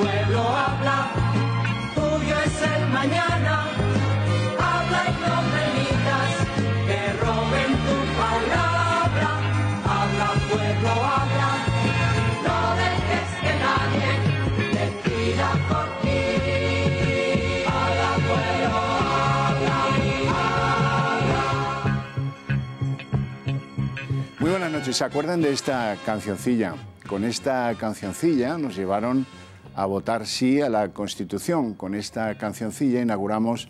pueblo, habla, tuyo es el mañana. Habla y no permitas que roben tu palabra. Habla, pueblo, habla, no dejes que nadie decida por ti. Habla, pueblo, habla. Muy buenas noches. ¿Se acuerdan de esta cancioncilla? Con esta cancioncilla nos llevaron a votar sí a la Constitución. Con esta cancioncilla inauguramos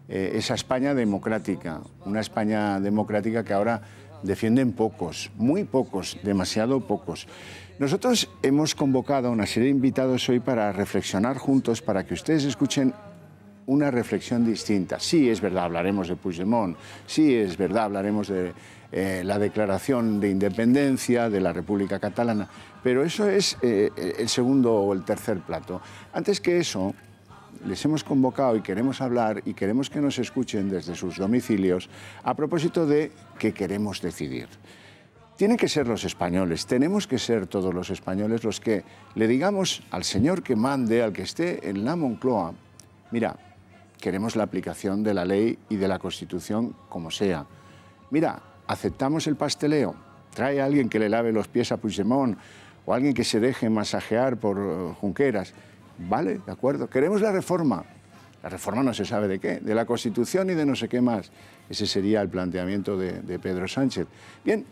esa España democrática, una España democrática que ahora defienden pocos, muy pocos, demasiado pocos. Nosotros hemos convocado a una serie de invitados hoy para reflexionar juntos, para que ustedes escuchen una reflexión distinta. Sí, es verdad, hablaremos de Puigdemont, sí, es verdad, hablaremos de la declaración de independencia de la República Catalana, pero eso es el segundo o el tercer plato. Antes que eso, les hemos convocado y queremos hablar y queremos que nos escuchen desde sus domicilios a propósito de qué queremos decidir. Tienen que ser los españoles, tenemos que ser todos los españoles los que le digamos al señor que mande, al que esté en la Moncloa, mira, queremos la aplicación de la ley y de la Constitución como sea. Mira, aceptamos el pasteleo, trae a alguien que le lave los pies a Puigdemont o alguien que se deje masajear por Junqueras. Vale, de acuerdo. Queremos la reforma. La reforma no se sabe de qué, de la Constitución y de no sé qué más. Ese sería el planteamiento de Pedro Sánchez. Bien,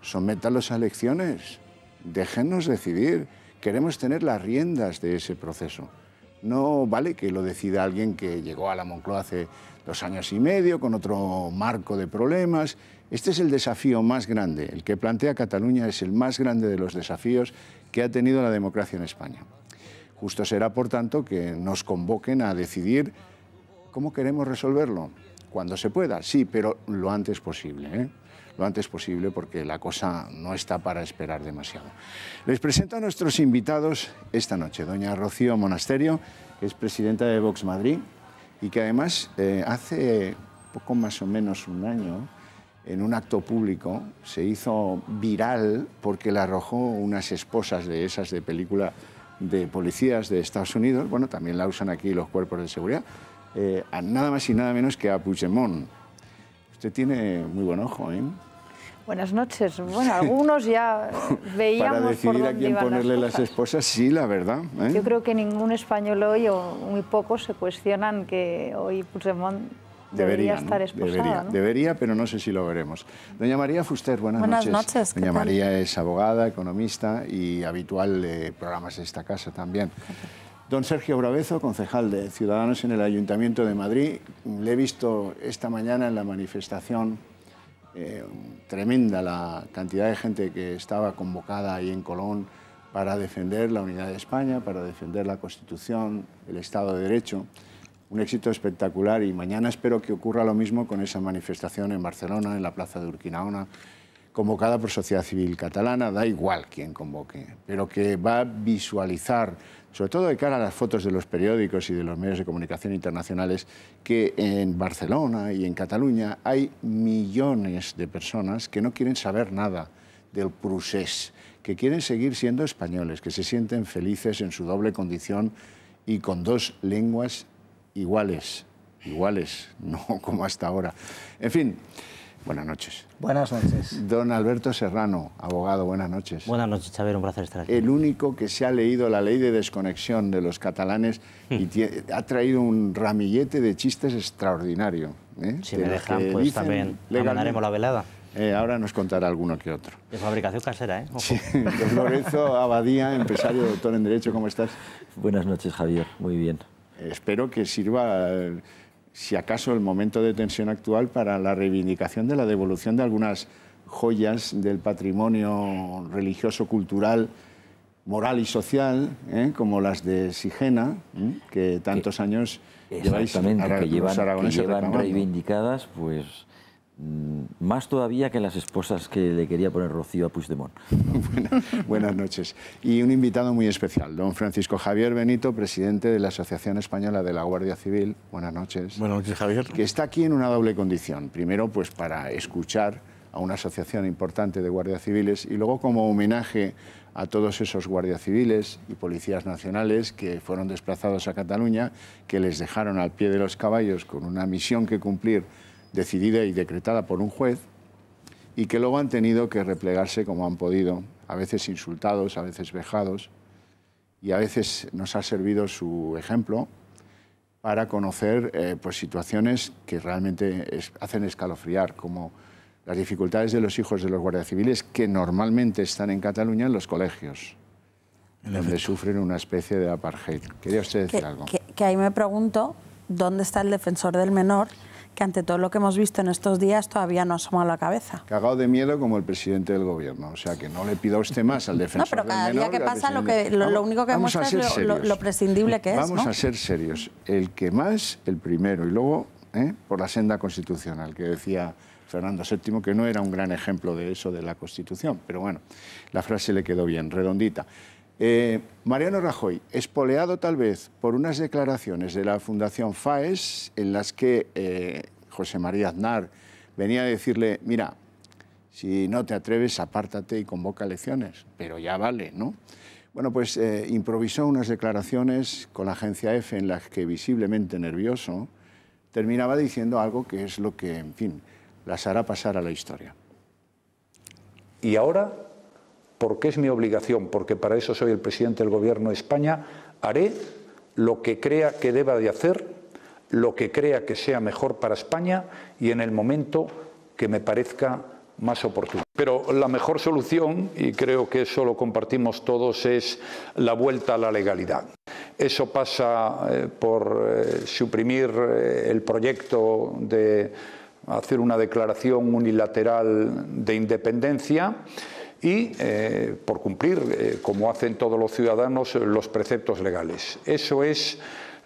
sométalos a elecciones, déjennos decidir. Queremos tener las riendas de ese proceso. No vale que lo decida alguien que llegó a la Moncloa hace 2 años y medio, con otro marco de problemas. Este es el desafío más grande. El que plantea Cataluña es el más grande de los desafíos que ha tenido la democracia en España. Justo será, por tanto, que nos convoquen a decidir cómo queremos resolverlo. Cuando se pueda, sí, pero lo antes posible, ¿eh? Lo antes posible, porque la cosa no está para esperar demasiado. Les presento a nuestros invitados esta noche. Doña Rocío Monasterio, que es presidenta de Vox Madrid y que además hace poco más o menos un año, en un acto público, se hizo viral porque le arrojó unas esposas de esas de película de policías de Estados Unidos, bueno, también la usan aquí los cuerpos de seguridad, a nada más y nada menos que a Puigdemont. Usted tiene muy buen ojo, ¿eh? Buenas noches. Bueno, algunos ya veíamos para decidir por a quién ponerle las esposas, sí, la verdad, ¿eh? Yo creo que ningún español hoy, o muy pocos, se cuestionan que hoy Puigdemont debería estar esposado, ¿no? Debería, pero no sé si lo veremos. Doña María Fuster, buenas noches. Buenas noches. Doña María es abogada, economista y habitual de programas de esta casa también. Don Sergio Bravezo, concejal de Ciudadanos en el Ayuntamiento de Madrid. Le he visto esta mañana en la manifestación, tremenda la cantidad de gente que estaba convocada ahí en Colón para defender la unidad de España, para defender la Constitución, el Estado de Derecho. Un éxito espectacular y mañana espero que ocurra lo mismo con esa manifestación en Barcelona, en la plaza de Urquinaona, convocada por Sociedad Civil Catalana, da igual quién convoque, pero que va a visualizar, sobre todo de cara a las fotos de los periódicos y de los medios de comunicación internacionales, que en Barcelona y en Cataluña hay millones de personas que no quieren saber nada del procés, que quieren seguir siendo españoles, que se sienten felices en su doble condición y con 2 lenguas iguales, no como hasta ahora. En fin, buenas noches. Buenas noches. Don Alberto Serrano, abogado, buenas noches. Buenas noches, Xavier, un placer estar aquí. El único que se ha leído la ley de desconexión de los catalanes y ha traído un ramillete de chistes extraordinario, ¿eh? Si me dejan, pues también mandaremos la velada. Ahora nos contará alguno que otro. De fabricación casera, ¿eh? Ojo. Sí. Don Lorenzo Abadía, empresario, doctor en Derecho, ¿cómo estás? Buenas noches, Javier. Muy bien. Espero que sirva, si acaso, el momento de tensión actual para la reivindicación de la devolución de algunas joyas del patrimonio religioso, cultural, moral y social, como las de Sigena, que tantos años lleváis que llevan reivindicadas, pues más todavía que las esposas que le quería poner Rocío a Puigdemont. Buenas noches. Y un invitado muy especial, don Francisco Javier Benito, presidente de la Asociación Española de la Guardia Civil. Buenas noches. Buenas noches, Javier. Que está aquí en una doble condición. Primero, pues para escuchar a una asociación importante de guardias civiles, y luego como homenaje a todos esos guardias civiles y policías nacionales que fueron desplazados a Cataluña, que les dejaron al pie de los caballos con una misión que cumplir decidida y decretada por un juez, y que luego han tenido que replegarse como han podido, a veces insultados, a veces vejados, y a veces nos ha servido su ejemplo para conocer pues, situaciones que realmente hacen escalofriar, como las dificultades de los hijos de los guardias civiles que normalmente están en Cataluña en los colegios, donde sufren una especie de apartheid. ¿Quería usted decir algo? Que ahí me pregunto dónde está el defensor del menor, que ante todo lo que hemos visto en estos días todavía no asoma la cabeza. Cagado de miedo como el presidente del gobierno. O sea, que no le pida usted más al defensor del menor. No, pero cada día que pasa lo único que muestra es lo prescindible que es. Vamos a ser serios. El que más, el primero. Y luego, por la senda constitucional, que decía Fernando VII, que no era un gran ejemplo de eso de la Constitución. Pero bueno, la frase le quedó bien, redondita. Mariano Rajoy, espoleado tal vez por unas declaraciones de la Fundación FAES en las que José María Aznar venía a decirle, mira, si no te atreves, apártate y convoca elecciones, pero ya vale, ¿no? Bueno, pues improvisó unas declaraciones con la agencia EFE en las que, visiblemente nervioso, terminaba diciendo algo que es lo que, en fin, las hará pasar a la historia. Y ahora, porque es mi obligación, porque para eso soy el presidente del Gobierno de España, haré lo que crea que deba de hacer, lo que crea que sea mejor para España y en el momento que me parezca más oportuno. Pero la mejor solución, y creo que eso lo compartimos todos, es la vuelta a la legalidad. Eso pasa por suprimir el proyecto de hacer una declaración unilateral de independencia y por cumplir, como hacen todos los ciudadanos, los preceptos legales. Eso es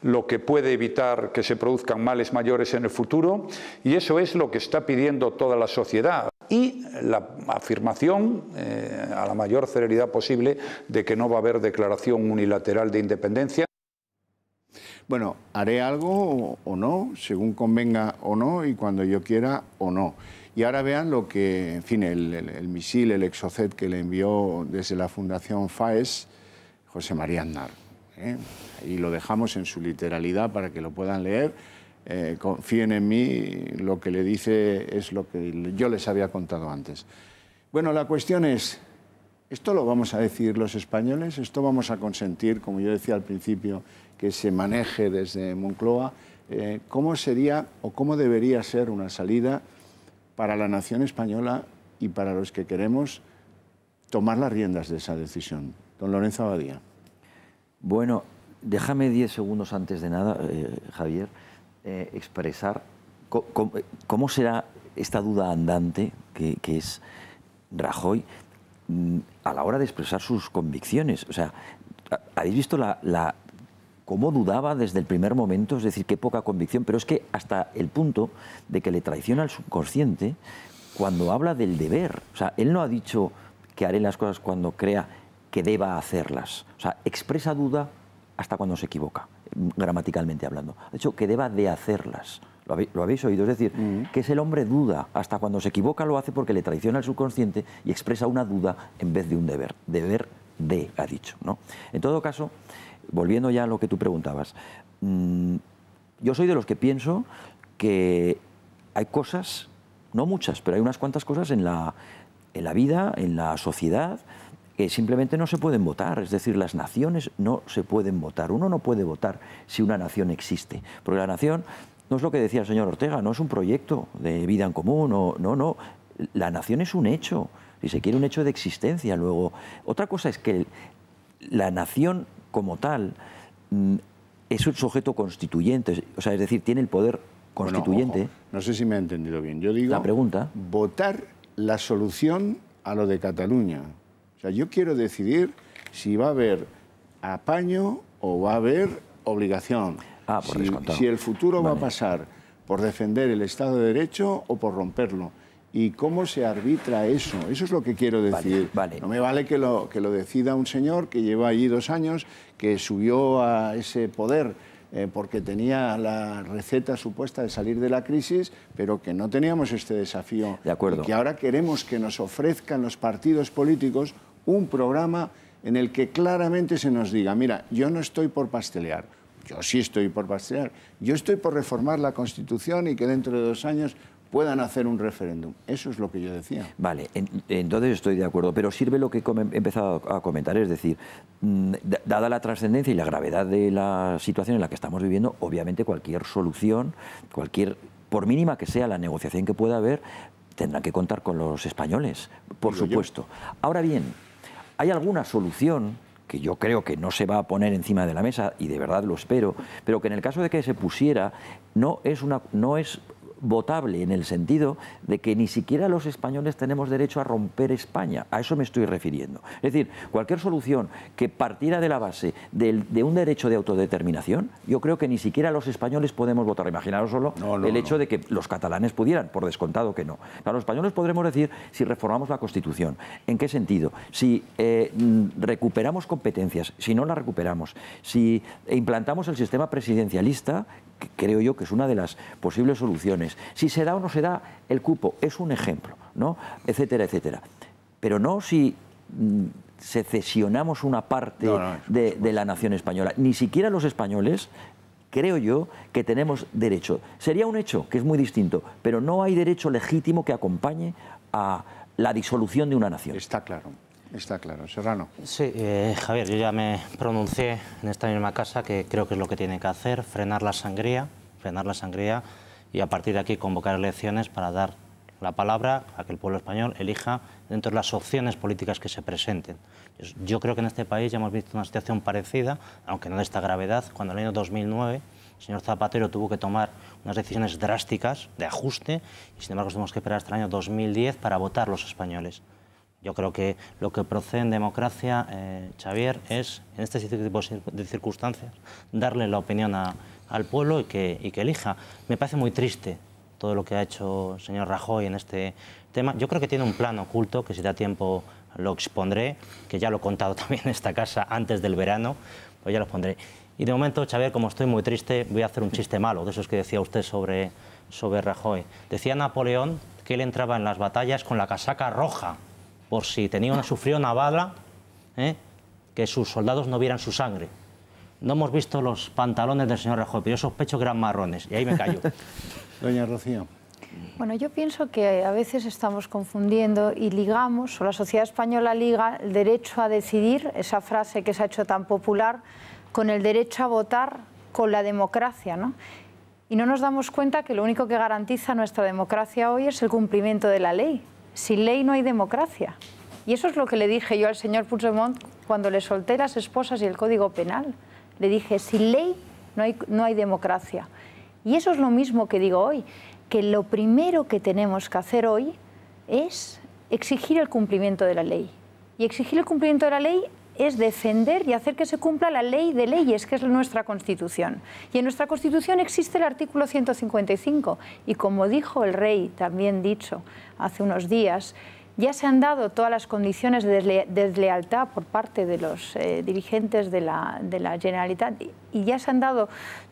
lo que puede evitar que se produzcan males mayores en el futuro y eso es lo que está pidiendo toda la sociedad. Y la afirmación, a la mayor celeridad posible, de que no va a haber declaración unilateral de independencia. Bueno, haré algo o no, según convenga o no, y cuando yo quiera o no. Y ahora vean lo que, en fin, el misil, el Exocet que le envió desde la Fundación FAES, José María Aznar. Y lo dejamos en su literalidad para que lo puedan leer. Confíen en mí, lo que le dice es lo que yo les había contado antes. Bueno, la cuestión es, ¿esto lo vamos a decidir los españoles? ¿Esto vamos a consentir, como yo decía al principio, que se maneje desde Moncloa? ¿Cómo sería o cómo debería ser una salida para la nación española y para los que queremos tomar las riendas de esa decisión? Don Lorenzo Abadía. Bueno, déjame 10 segundos antes de nada, Javier, expresar cómo será esta duda andante que es Rajoy a la hora de expresar sus convicciones. O sea, ¿habéis visto cómo dudaba desde el primer momento? Es decir, qué poca convicción, pero es que hasta el punto de que le traiciona al subconsciente cuando habla del deber. O sea, él no ha dicho que haré las cosas cuando crea que deba hacerlas. O sea, expresa duda hasta cuando se equivoca, gramaticalmente hablando. Ha dicho que deba de hacerlas. ¿Lo habéis oído? Es decir, que es el hombre duda. Hasta cuando se equivoca lo hace porque le traiciona al subconsciente y expresa una duda en vez de un deber. Deber de, ha dicho, ¿no? En todo caso, volviendo ya a lo que tú preguntabas, yo soy de los que pienso que hay cosas, no muchas, pero hay unas cuantas cosas en la vida, en la sociedad, que simplemente no se pueden votar. Es decir, las naciones no se pueden votar. Uno no puede votar si una nación existe. Porque la nación no es lo que decía el señor Ortega, no es un proyecto de vida en común, no. La nación es un hecho, si se quiere, un hecho de existencia. Luego, otra cosa es que la nación como tal es un sujeto constituyente, o sea, es decir, tiene el poder constituyente. Bueno, ojo, no sé si me ha entendido bien. Yo digo, la pregunta, votar la solución a lo de Cataluña. O sea, yo quiero decidir si va a haber apaño o va a haber obligación. Si el futuro va a pasar por defender el Estado de Derecho o por romperlo. ¿Y cómo se arbitra eso? Eso es lo que quiero decir. Vale. No me vale que lo decida un señor que lleva allí 2 años, que subió a ese poder porque tenía la receta supuesta de salir de la crisis, pero que no teníamos este desafío. De acuerdo. Y que ahora queremos que nos ofrezcan los partidos políticos un programa en el que claramente se nos diga, mira, yo no estoy por pastelear, yo sí estoy por pastelear, yo estoy por reformar la Constitución y que dentro de 2 años puedan hacer un referéndum. Eso es lo que yo decía. Vale, entonces estoy de acuerdo, pero sirve lo que he empezado a comentar, es decir, dada la trascendencia y la gravedad de la situación en la que estamos viviendo, obviamente cualquier solución, por mínima que sea la negociación que pueda haber, tendrán que contar con los españoles, por supuesto. Ahora bien, hay alguna solución que yo creo que no se va a poner encima de la mesa, y de verdad lo espero, pero que en el caso de que se pusiera, no es votable en el sentido de que ni siquiera los españoles tenemos derecho a romper España. A eso me estoy refiriendo. Es decir, cualquier solución que partiera de la base de un derecho de autodeterminación, yo creo que ni siquiera los españoles podemos votar. Imaginaros solo el hecho de que los catalanes pudieran, por descontado que no. Para los españoles podremos decir si reformamos la Constitución. ¿En qué sentido? Si recuperamos competencias, si no las recuperamos, si implantamos el sistema presidencialista, que creo yo que es una de las posibles soluciones. Si se da o no se da el cupo, es un ejemplo, ¿no? Etcétera, etcétera. Pero no si secesionamos una parte de la nación española. Ni siquiera los españoles, creo yo, que tenemos derecho. Sería un hecho que es muy distinto, pero no hay derecho legítimo que acompañe a la disolución de una nación. Está claro. Está claro. Serrano. Sí, Javier, yo ya me pronuncié en esta misma casa que creo que es lo que tiene que hacer, frenar la sangría y a partir de aquí convocar elecciones para dar la palabra a que el pueblo español elija dentro de las opciones políticas que se presenten. Yo creo que en este país ya hemos visto una situación parecida, aunque no de esta gravedad, cuando en el año 2009 el señor Zapatero tuvo que tomar unas decisiones drásticas de ajuste y sin embargo tenemos que esperar hasta el año 2010 para votar los españoles. Yo creo que lo que procede en democracia, Xavier, es, en este tipo de circunstancias, darle la opinión al pueblo y que elija. Me parece muy triste todo lo que ha hecho el señor Rajoy en este tema. Yo creo que tiene un plan oculto, que si da tiempo lo expondré, que ya lo he contado también en esta casa antes del verano, pues ya lo expondré. Y de momento, Xavier, como estoy muy triste, voy a hacer un chiste malo, de esos que decía usted sobre Rajoy. Decía Napoleón que él entraba en las batallas con la casaca roja, por si sufrió una bala, que sus soldados no vieran su sangre. No hemos visto los pantalones del señor Rajoy, pero yo sospecho que eran marrones, y ahí me callo. Doña Rocío. Bueno, yo pienso que a veces estamos confundiendo y ligamos, o la sociedad española liga el derecho a decidir, esa frase que se ha hecho tan popular, con el derecho a votar, con la democracia, ¿no? Y no nos damos cuenta que lo único que garantiza nuestra democracia hoy es el cumplimiento de la ley. Sin ley no hay democracia. Y eso es lo que le dije yo al señor Puigdemont cuando le solté las esposas y el Código Penal. Le dije, sin ley no hay democracia. Y eso es lo mismo que digo hoy, que lo primero que tenemos que hacer hoy es exigir el cumplimiento de la ley. Y exigir el cumplimiento de la ley es defender y hacer que se cumpla la ley de leyes, que es nuestra Constitución. Y en nuestra Constitución existe el artículo 155. Y como dijo el rey, también dicho hace unos días, ya se han dado todas las condiciones de deslealtad por parte de los dirigentes de la Generalitat y ya se han dado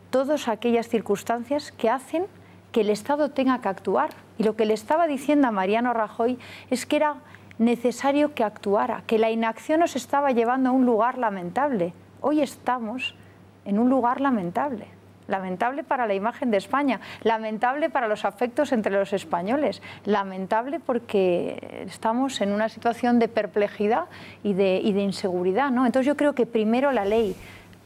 todas aquellas circunstancias que hacen que el Estado tenga que actuar. Y lo que le estaba diciendo a Mariano Rajoy es que era necesario que actuara, que la inacción nos estaba llevando a un lugar lamentable. Hoy estamos en un lugar lamentable. Lamentable para la imagen de España, lamentable para los afectos entre los españoles, lamentable porque estamos en una situación de perplejidad y de inseguridad, ¿no? Entonces yo creo que primero la ley,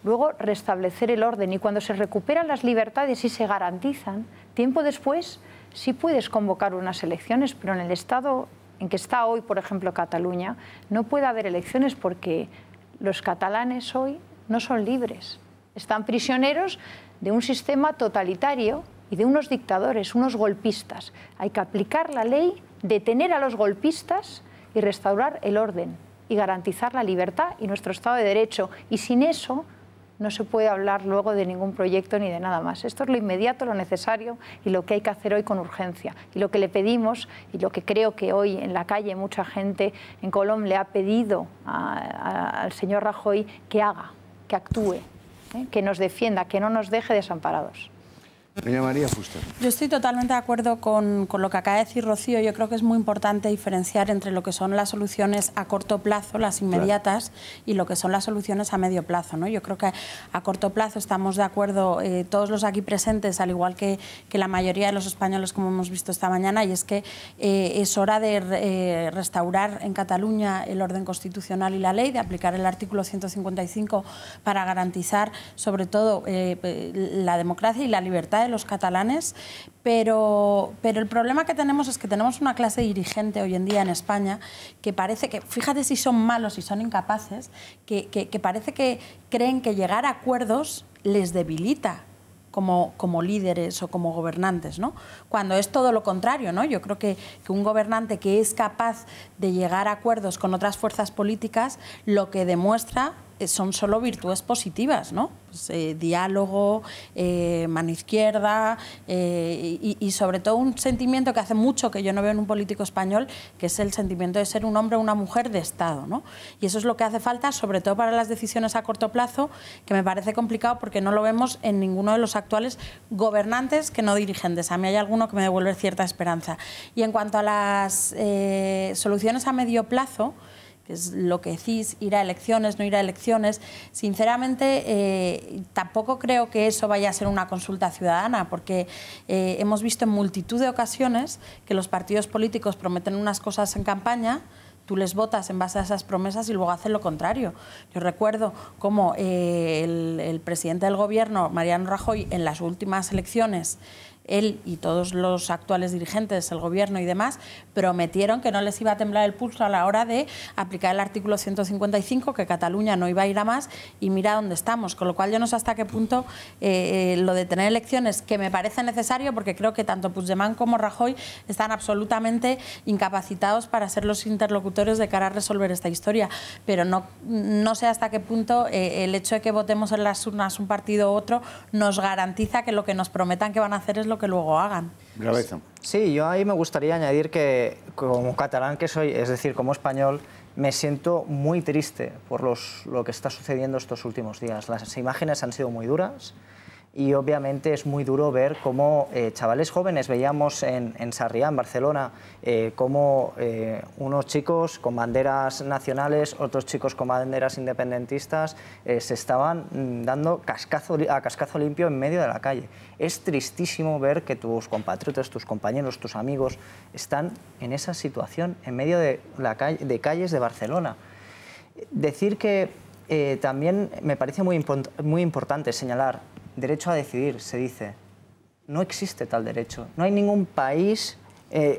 luego restablecer el orden y cuando se recuperan las libertades y se garantizan, tiempo después sí puedes convocar unas elecciones, pero en el estado en que está hoy, por ejemplo, Cataluña, no puede haber elecciones porque los catalanes hoy no son libres, están prisioneros de un sistema totalitario y de unos dictadores, unos golpistas. Hay que aplicar la ley, detener a los golpistas y restaurar el orden y garantizar la libertad y nuestro Estado de Derecho. Y sin eso no se puede hablar luego de ningún proyecto ni de nada más. Esto es lo inmediato, lo necesario y lo que hay que hacer hoy con urgencia. Y lo que le pedimos y lo que creo que hoy en la calle mucha gente en Colom le ha pedido al señor Rajoy que haga, que actúe. que nos defienda, que no nos deje desamparados. Doña María Fuster. Yo estoy totalmente de acuerdo con lo que acaba de decir Rocío. Yo creo que es muy importante diferenciar entre lo que son las soluciones a corto plazo, las inmediatas, y lo que son las soluciones a medio plazo, ¿no? Yo creo que a corto plazo estamos de acuerdo todos los aquí presentes, al igual que la mayoría de los españoles, como hemos visto esta mañana, y es que es hora de restaurar en Cataluña el orden constitucional y la ley, de aplicar el artículo 155 para garantizar sobre todo la democracia y la libertad de los catalanes, pero el problema que tenemos es que tenemos una clase dirigente hoy en día en España que parece que, fíjate si son malos y son incapaces, que parece que creen que llegar a acuerdos les debilita como líderes o como gobernantes, ¿no? Cuando es todo lo contrario, ¿no? Yo creo que un gobernante que es capaz de llegar a acuerdos con otras fuerzas políticas lo que demuestra son solo virtudes positivas, ¿no? Pues, diálogo, mano izquierda y sobre todo un sentimiento que hace mucho que yo no veo en un político español, que es el sentimiento de ser un hombre o una mujer de Estado, ¿no? Y eso es lo que hace falta, sobre todo para las decisiones a corto plazo, que me parece complicado porque no lo vemos en ninguno de los actuales gobernantes que no dirigentes. A mí hay alguno que me devuelve cierta esperanza. Y en cuanto a las soluciones a medio plazo, que es lo que decís, ir a elecciones, no ir a elecciones, sinceramente tampoco creo que eso vaya a ser una consulta ciudadana, porque hemos visto en multitud de ocasiones que los partidos políticos prometen unas cosas en campaña, tú les votas en base a esas promesas y luego hacen lo contrario. Yo recuerdo cómo el presidente del Gobierno, Mariano Rajoy, en las últimas elecciones, él y todos los actuales dirigentes del Gobierno y demás, prometieron que no les iba a temblar el pulso a la hora de aplicar el artículo 155, que Cataluña no iba a ir a más, y mira dónde estamos. Con lo cual yo no sé hasta qué punto lo de tener elecciones, que me parece necesario, porque creo que tanto Puigdemont como Rajoy están absolutamente incapacitados para ser los interlocutores de cara a resolver esta historia, pero no sé hasta qué punto el hecho de que votemos en las urnas un partido u otro nos garantiza que lo que nos prometan que van a hacer es lo que luego hagan. Graveza. Sí, yo ahí me gustaría añadir que como catalán que soy, es decir, como español, me siento muy triste por lo que está sucediendo estos últimos días. Las imágenes han sido muy duras y obviamente es muy duro ver cómo chavales jóvenes, veíamos en Sarriá, en Barcelona, cómo unos chicos con banderas nacionales, otros chicos con banderas independentistas se estaban dando a cascazo limpio en medio de la calle. Es tristísimo ver que tus compatriotas, tus compañeros, tus amigos están en esa situación en medio de calles de Barcelona. Decir que también me parece muy importante señalar, derecho a decidir, se dice. No existe tal derecho. No hay ningún país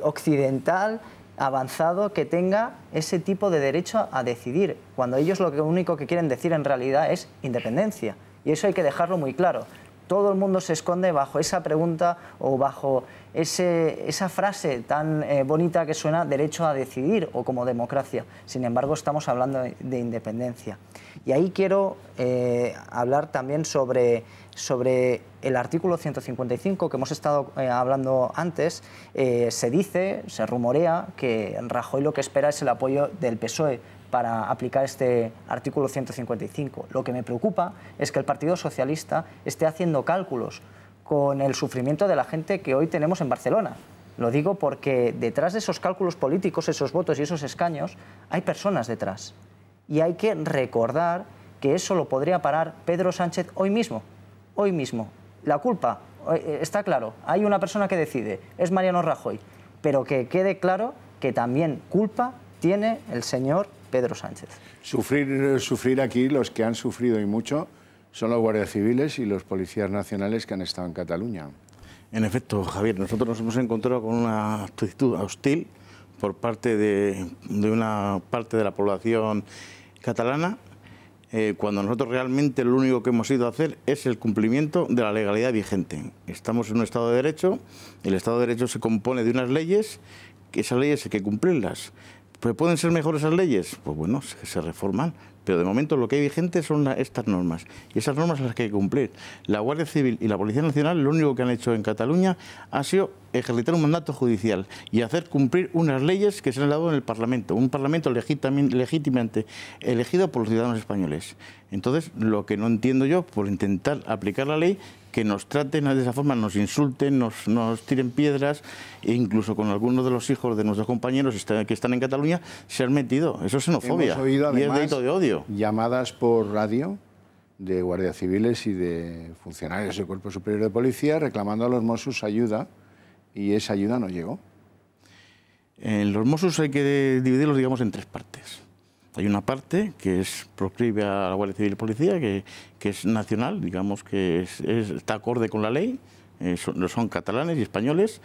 occidental avanzado que tenga ese tipo de derecho a decidir, cuando ellos lo único que quieren decir en realidad es independencia. Y eso hay que dejarlo muy claro. Todo el mundo se esconde bajo esa pregunta o bajo esa frase tan bonita que suena derecho a decidir o como democracia. Sin embargo, estamos hablando de independencia. Y ahí quiero hablar también sobre el artículo 155 que hemos estado hablando antes. Se rumorea que Rajoy lo que espera es el apoyo del PSOE para aplicar este artículo 155. Lo que me preocupa es que el Partido Socialista esté haciendo cálculos con el sufrimiento de la gente que hoy tenemos en Barcelona. Lo digo porque detrás de esos cálculos políticos, esos votos y esos escaños, hay personas detrás. Y hay que recordar que eso lo podría parar Pedro Sánchez hoy mismo. Hoy mismo. La culpa, está claro, hay una persona que decide, es Mariano Rajoy, pero que quede claro que también culpa tiene el señor Pedro Sánchez. Sufrir aquí, los que han sufrido y mucho, son los guardias civiles y los policías nacionales que han estado en Cataluña. En efecto, Javier, nosotros nos hemos encontrado con una actitud hostil por parte de una parte de la población catalana, cuando nosotros realmente lo único que hemos ido a hacer es el cumplimiento de la legalidad vigente. Estamos en un Estado de Derecho, el Estado de Derecho se compone de unas leyes, que esas leyes hay que cumplirlas. ¿Pues pueden ser mejores esas leyes? Pues bueno, se reforman, pero de momento lo que hay vigente son estas normas, y esas normas son las que hay que cumplir. La Guardia Civil y la Policía Nacional lo único que han hecho en Cataluña ha sido ejercitar un mandato judicial y hacer cumplir unas leyes que se han dado en el Parlamento, un Parlamento legítimamente elegido por los ciudadanos españoles. Entonces, lo que no entiendo yo, por intentar aplicar la ley, que nos traten de esa forma, nos insulten, nos tiren piedras, e incluso con algunos de los hijos de nuestros compañeros que están en Cataluña se han metido. Eso es xenofobia. Hemos oído, además, y es delito de odio. Llamadas por radio de guardias civiles y de funcionarios del Cuerpo Superior de Policía reclamando a los Mossos ayuda, y esa ayuda no llegó. En los Mossos hay que dividirlos, digamos, en tres partes. Hay una parte que es proclive a la Guardia Civil y Policía, que es nacional, digamos, que está acorde con la ley, son catalanes y españoles.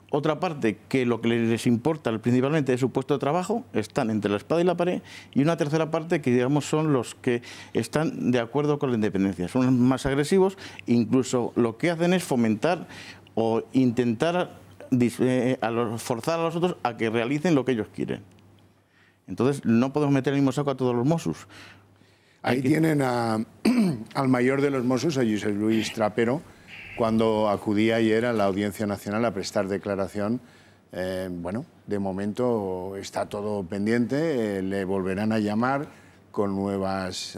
Otra parte que lo que les importa principalmente es su puesto de trabajo, están entre la espada y la pared. Y una tercera parte que, digamos, son los que están de acuerdo con la independencia. Son más agresivos, incluso lo que hacen es fomentar o intentar forzar a los otros a que realicen lo que ellos quieren. Entonces, no podemos meter el mismo saco a todos los Mossos. Ahí tienen al mayor de los Mossos, a Josep Luis Trapero, cuando acudía ayer a la Audiencia Nacional a prestar declaración. Bueno, de momento está todo pendiente, le volverán a llamar con nuevas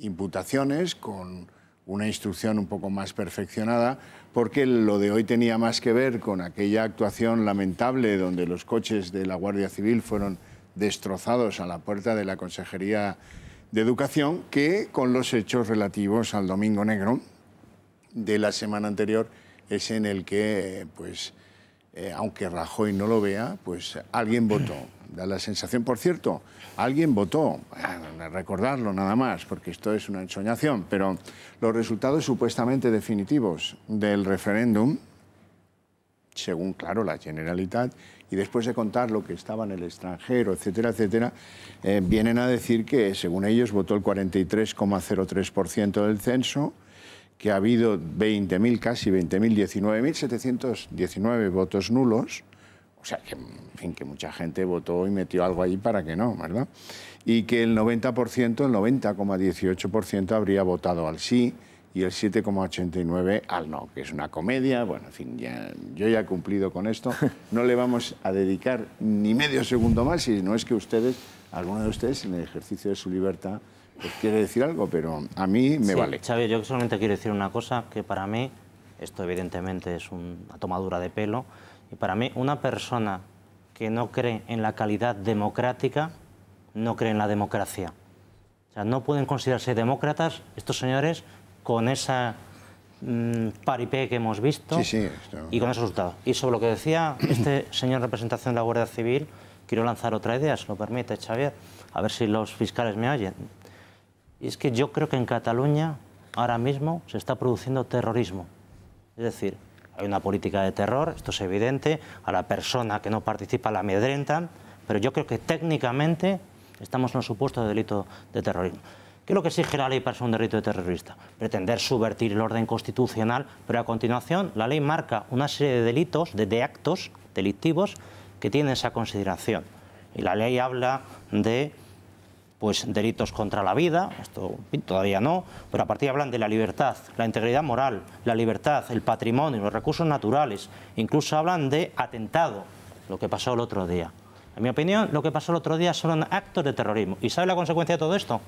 imputaciones, con una instrucción un poco más perfeccionada, porque lo de hoy tenía más que ver con aquella actuación lamentable donde los coches de la Guardia Civil fueron destrozados a la puerta de la Consejería de Educación, que con los hechos relativos al Domingo Negro de la semana anterior, es en el que, pues, aunque Rajoy no lo vea, pues alguien votó. Da la sensación, por cierto, alguien votó, recordarlo nada más, porque esto es una ensoñación, pero los resultados supuestamente definitivos del referéndum, según, claro, la Generalitat, y después de contar lo que estaba en el extranjero, etcétera, etcétera, vienen a decir que, según ellos, votó el 43,03% del censo, que ha habido 20.000, casi 20.000, 19.719 votos nulos. O sea, que, en fin, que mucha gente votó y metió algo ahí para que no, ¿verdad? Y que el 90%, el 90,18% habría votado al sí y el 7,89% al no, que es una comedia. Bueno, en fin, yo ya he cumplido con esto. No le vamos a dedicar ni medio segundo más, si no es que ustedes, alguno de ustedes, en el ejercicio de su libertad, pues quiere decir algo, pero a mí me vale. Xavier, yo solamente quiero decir una cosa, que para mí, esto evidentemente es una tomadura de pelo, y para mí una persona que no cree en la calidad democrática, no cree en la democracia. O sea, no pueden considerarse demócratas estos señores con esa paripé que hemos visto y con esos resultados. Y sobre lo que decía este señor en representación de la Guardia Civil, quiero lanzar otra idea, si lo permite, Xavier, a ver si los fiscales me oyen. Y es que yo creo que en Cataluña ahora mismo se está produciendo terrorismo. Es decir, hay una política de terror, esto es evidente, a la persona que no participa la amedrentan, pero yo creo que técnicamente estamos en un supuesto delito de terrorismo. ¿Qué es lo que exige la ley para ser un delito de terrorista? Pretender subvertir el orden constitucional, pero a continuación la ley marca una serie de delitos, de actos delictivos que tienen esa consideración. Y la ley habla de pues delitos contra la vida, esto todavía no, pero a partir hablan de la libertad, la integridad moral, la libertad, el patrimonio, los recursos naturales, incluso hablan de atentado, lo que pasó el otro día. En mi opinión, lo que pasó el otro día son actos de terrorismo. ¿Y sabe la consecuencia de todo esto?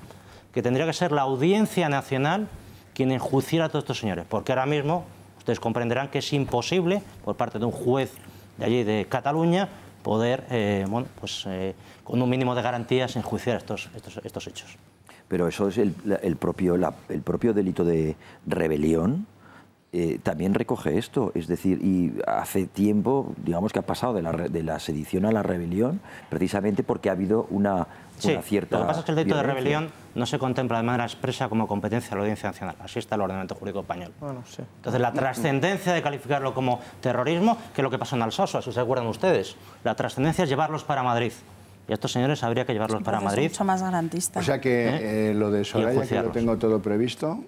Que tendría que ser la Audiencia Nacional quien enjuiciara a todos estos señores, porque ahora mismo ustedes comprenderán que es imposible, por parte de un juez de allí de Cataluña, poder, con un mínimo de garantías, enjuiciar estos hechos. Pero eso es el propio delito de rebelión. También recoge esto, es decir, y hace tiempo, digamos que ha pasado de la sedición a la rebelión, precisamente porque ha habido una cierta lo que pasa es que el delito violencia. de rebelión no se contempla de manera expresa como competencia de la Audiencia Nacional, así está el ordenamiento jurídico español. Bueno, sí. Entonces, la trascendencia de calificarlo como terrorismo, que es lo que pasó en Alsasua, si se acuerdan ustedes, la trascendencia es llevarlos para Madrid. Y a estos señores habría que llevarlos para Madrid. Mucho más garantista. O sea que lo de Soraya, que lo tengo todo previsto.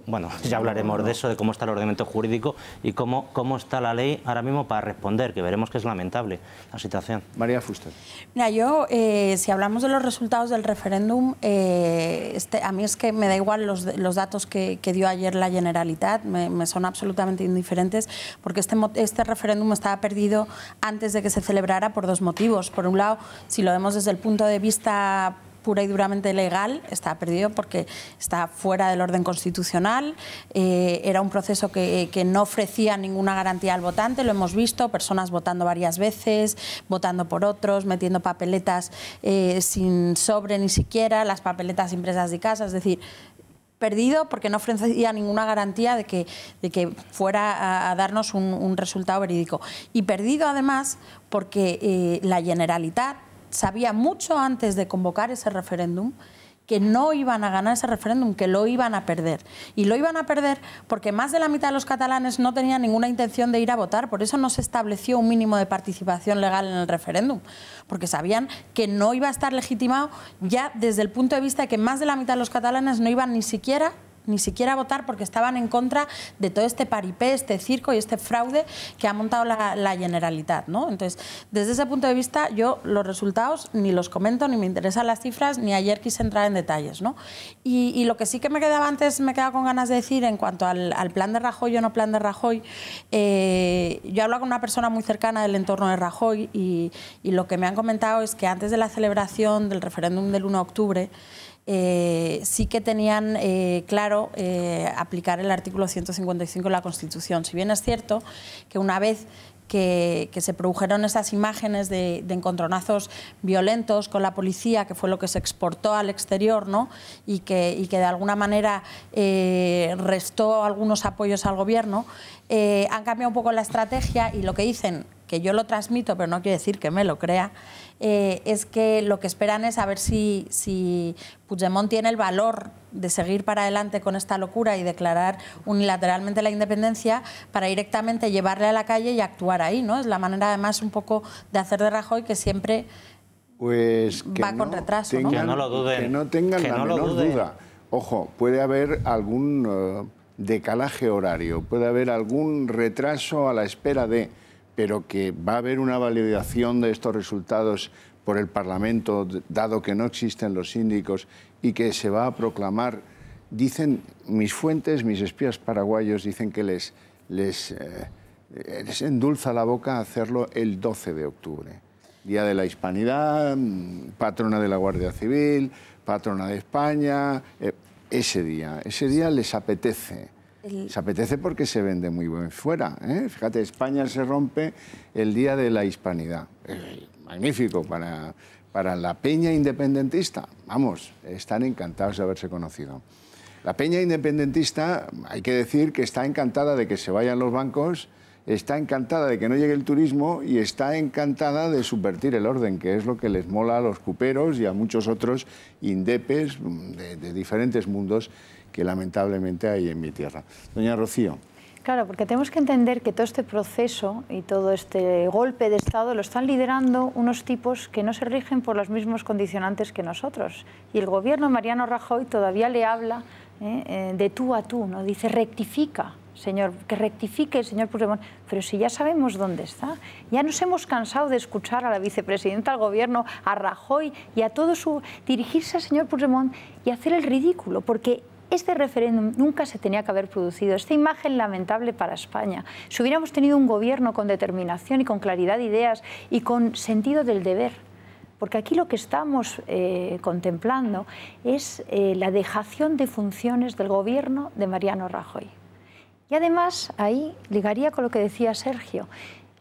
Bueno, ya hablaremos de eso, de cómo está el ordenamiento jurídico y cómo está la ley ahora mismo para responder, que veremos que es lamentable la situación. María Fuster. Mira, yo, si hablamos de los resultados del referéndum, a mí es que me da igual los datos que dio ayer la Generalitat, me son absolutamente indiferentes, porque este referéndum estaba perdido antes de que se celebrara por dos motivos. Por un lado, si lo vemos desde el punto de vista pura y duramente legal, está perdido porque está fuera del orden constitucional, era un proceso que no ofrecía ninguna garantía al votante, lo hemos visto, personas votando varias veces, votando por otros, metiendo papeletas sin sobre ni siquiera, las papeletas impresas de casa, es decir, perdido porque no ofrecía ninguna garantía de que fuera a darnos un resultado verídico. Y perdido además porque la Generalitat sabía mucho antes de convocar ese referéndum que no iban a ganar ese referéndum, que lo iban a perder. Y lo iban a perder porque más de la mitad de los catalanes no tenían ninguna intención de ir a votar. Por eso no se estableció un mínimo de participación legal en el referéndum, porque sabían que no iba a estar legitimado ya desde el punto de vista de que más de la mitad de los catalanes no iban ni siquiera a votar porque estaban en contra de todo este paripé, este circo y este fraude que ha montado la Generalitat, ¿no? Entonces, desde ese punto de vista, yo los resultados ni los comento, ni me interesan las cifras, ni ayer quise entrar en detalles, ¿no? Y lo que sí que me quedaba con ganas de decir en cuanto al plan de Rajoy o no plan de Rajoy, yo hablo con una persona muy cercana del entorno de Rajoy y lo que me han comentado es que antes de la celebración del referéndum del 1 de octubre, sí que tenían claro aplicar el artículo 155 de la Constitución. Si bien es cierto que una vez que se produjeron esas imágenes de encontronazos violentos con la policía, que fue lo que se exportó al exterior, ¿no? y que de alguna manera restó algunos apoyos al gobierno, han cambiado un poco la estrategia y lo que dicen, que yo lo transmito, pero no quiere decir que me lo crea, es que lo que esperan es a ver si Puigdemont tiene el valor de seguir para adelante con esta locura y declarar unilateralmente la independencia para directamente llevarle a la calle y actuar ahí, ¿no? Es la manera además un poco de hacer de Rajoy que siempre va con retraso, ¿no? Que no lo duden. Que no tengan la menor duda. Ojo, puede haber algún decalaje horario, puede haber algún retraso a la espera de... pero que va a haber una validación de estos resultados por el Parlamento, dado que no existen los síndicos, y que se va a proclamar. Dicen mis fuentes, mis espías paraguayos, dicen que les endulza la boca hacerlo el 12 de octubre. Día de la Hispanidad, patrona de la Guardia Civil, patrona de España. Ese día les apetece. Se apetece porque se vende muy bien fuera, ¿eh? Fíjate, España se rompe el Día de la Hispanidad. Magnífico para la peña independentista. Vamos, están encantados de haberse conocido. La peña independentista, hay que decir que está encantada de que se vayan los bancos, está encantada de que no llegue el turismo y está encantada de subvertir el orden, que es lo que les mola a los cuperos y a muchos otros indepes de diferentes mundos que lamentablemente hay en mi tierra. Doña Rocío. Claro, porque tenemos que entender que todo este proceso y todo este golpe de Estado lo están liderando unos tipos que no se rigen por los mismos condicionantes que nosotros. Y el gobierno de Mariano Rajoy todavía le habla de tú a tú, ¿no? Dice, rectifica, señor, que rectifique el señor Puigdemont, pero si ya sabemos dónde está. Ya nos hemos cansado de escuchar a la vicepresidenta del gobierno, a Rajoy y a todo su... dirigirse al señor Puigdemont y hacer el ridículo, porque este referéndum nunca se tenía que haber producido. Esta imagen lamentable para España. Si hubiéramos tenido un gobierno con determinación y con claridad de ideas y con sentido del deber, porque aquí lo que estamos contemplando es la dejación de funciones del gobierno de Mariano Rajoy. Y además, ahí ligaría con lo que decía Sergio,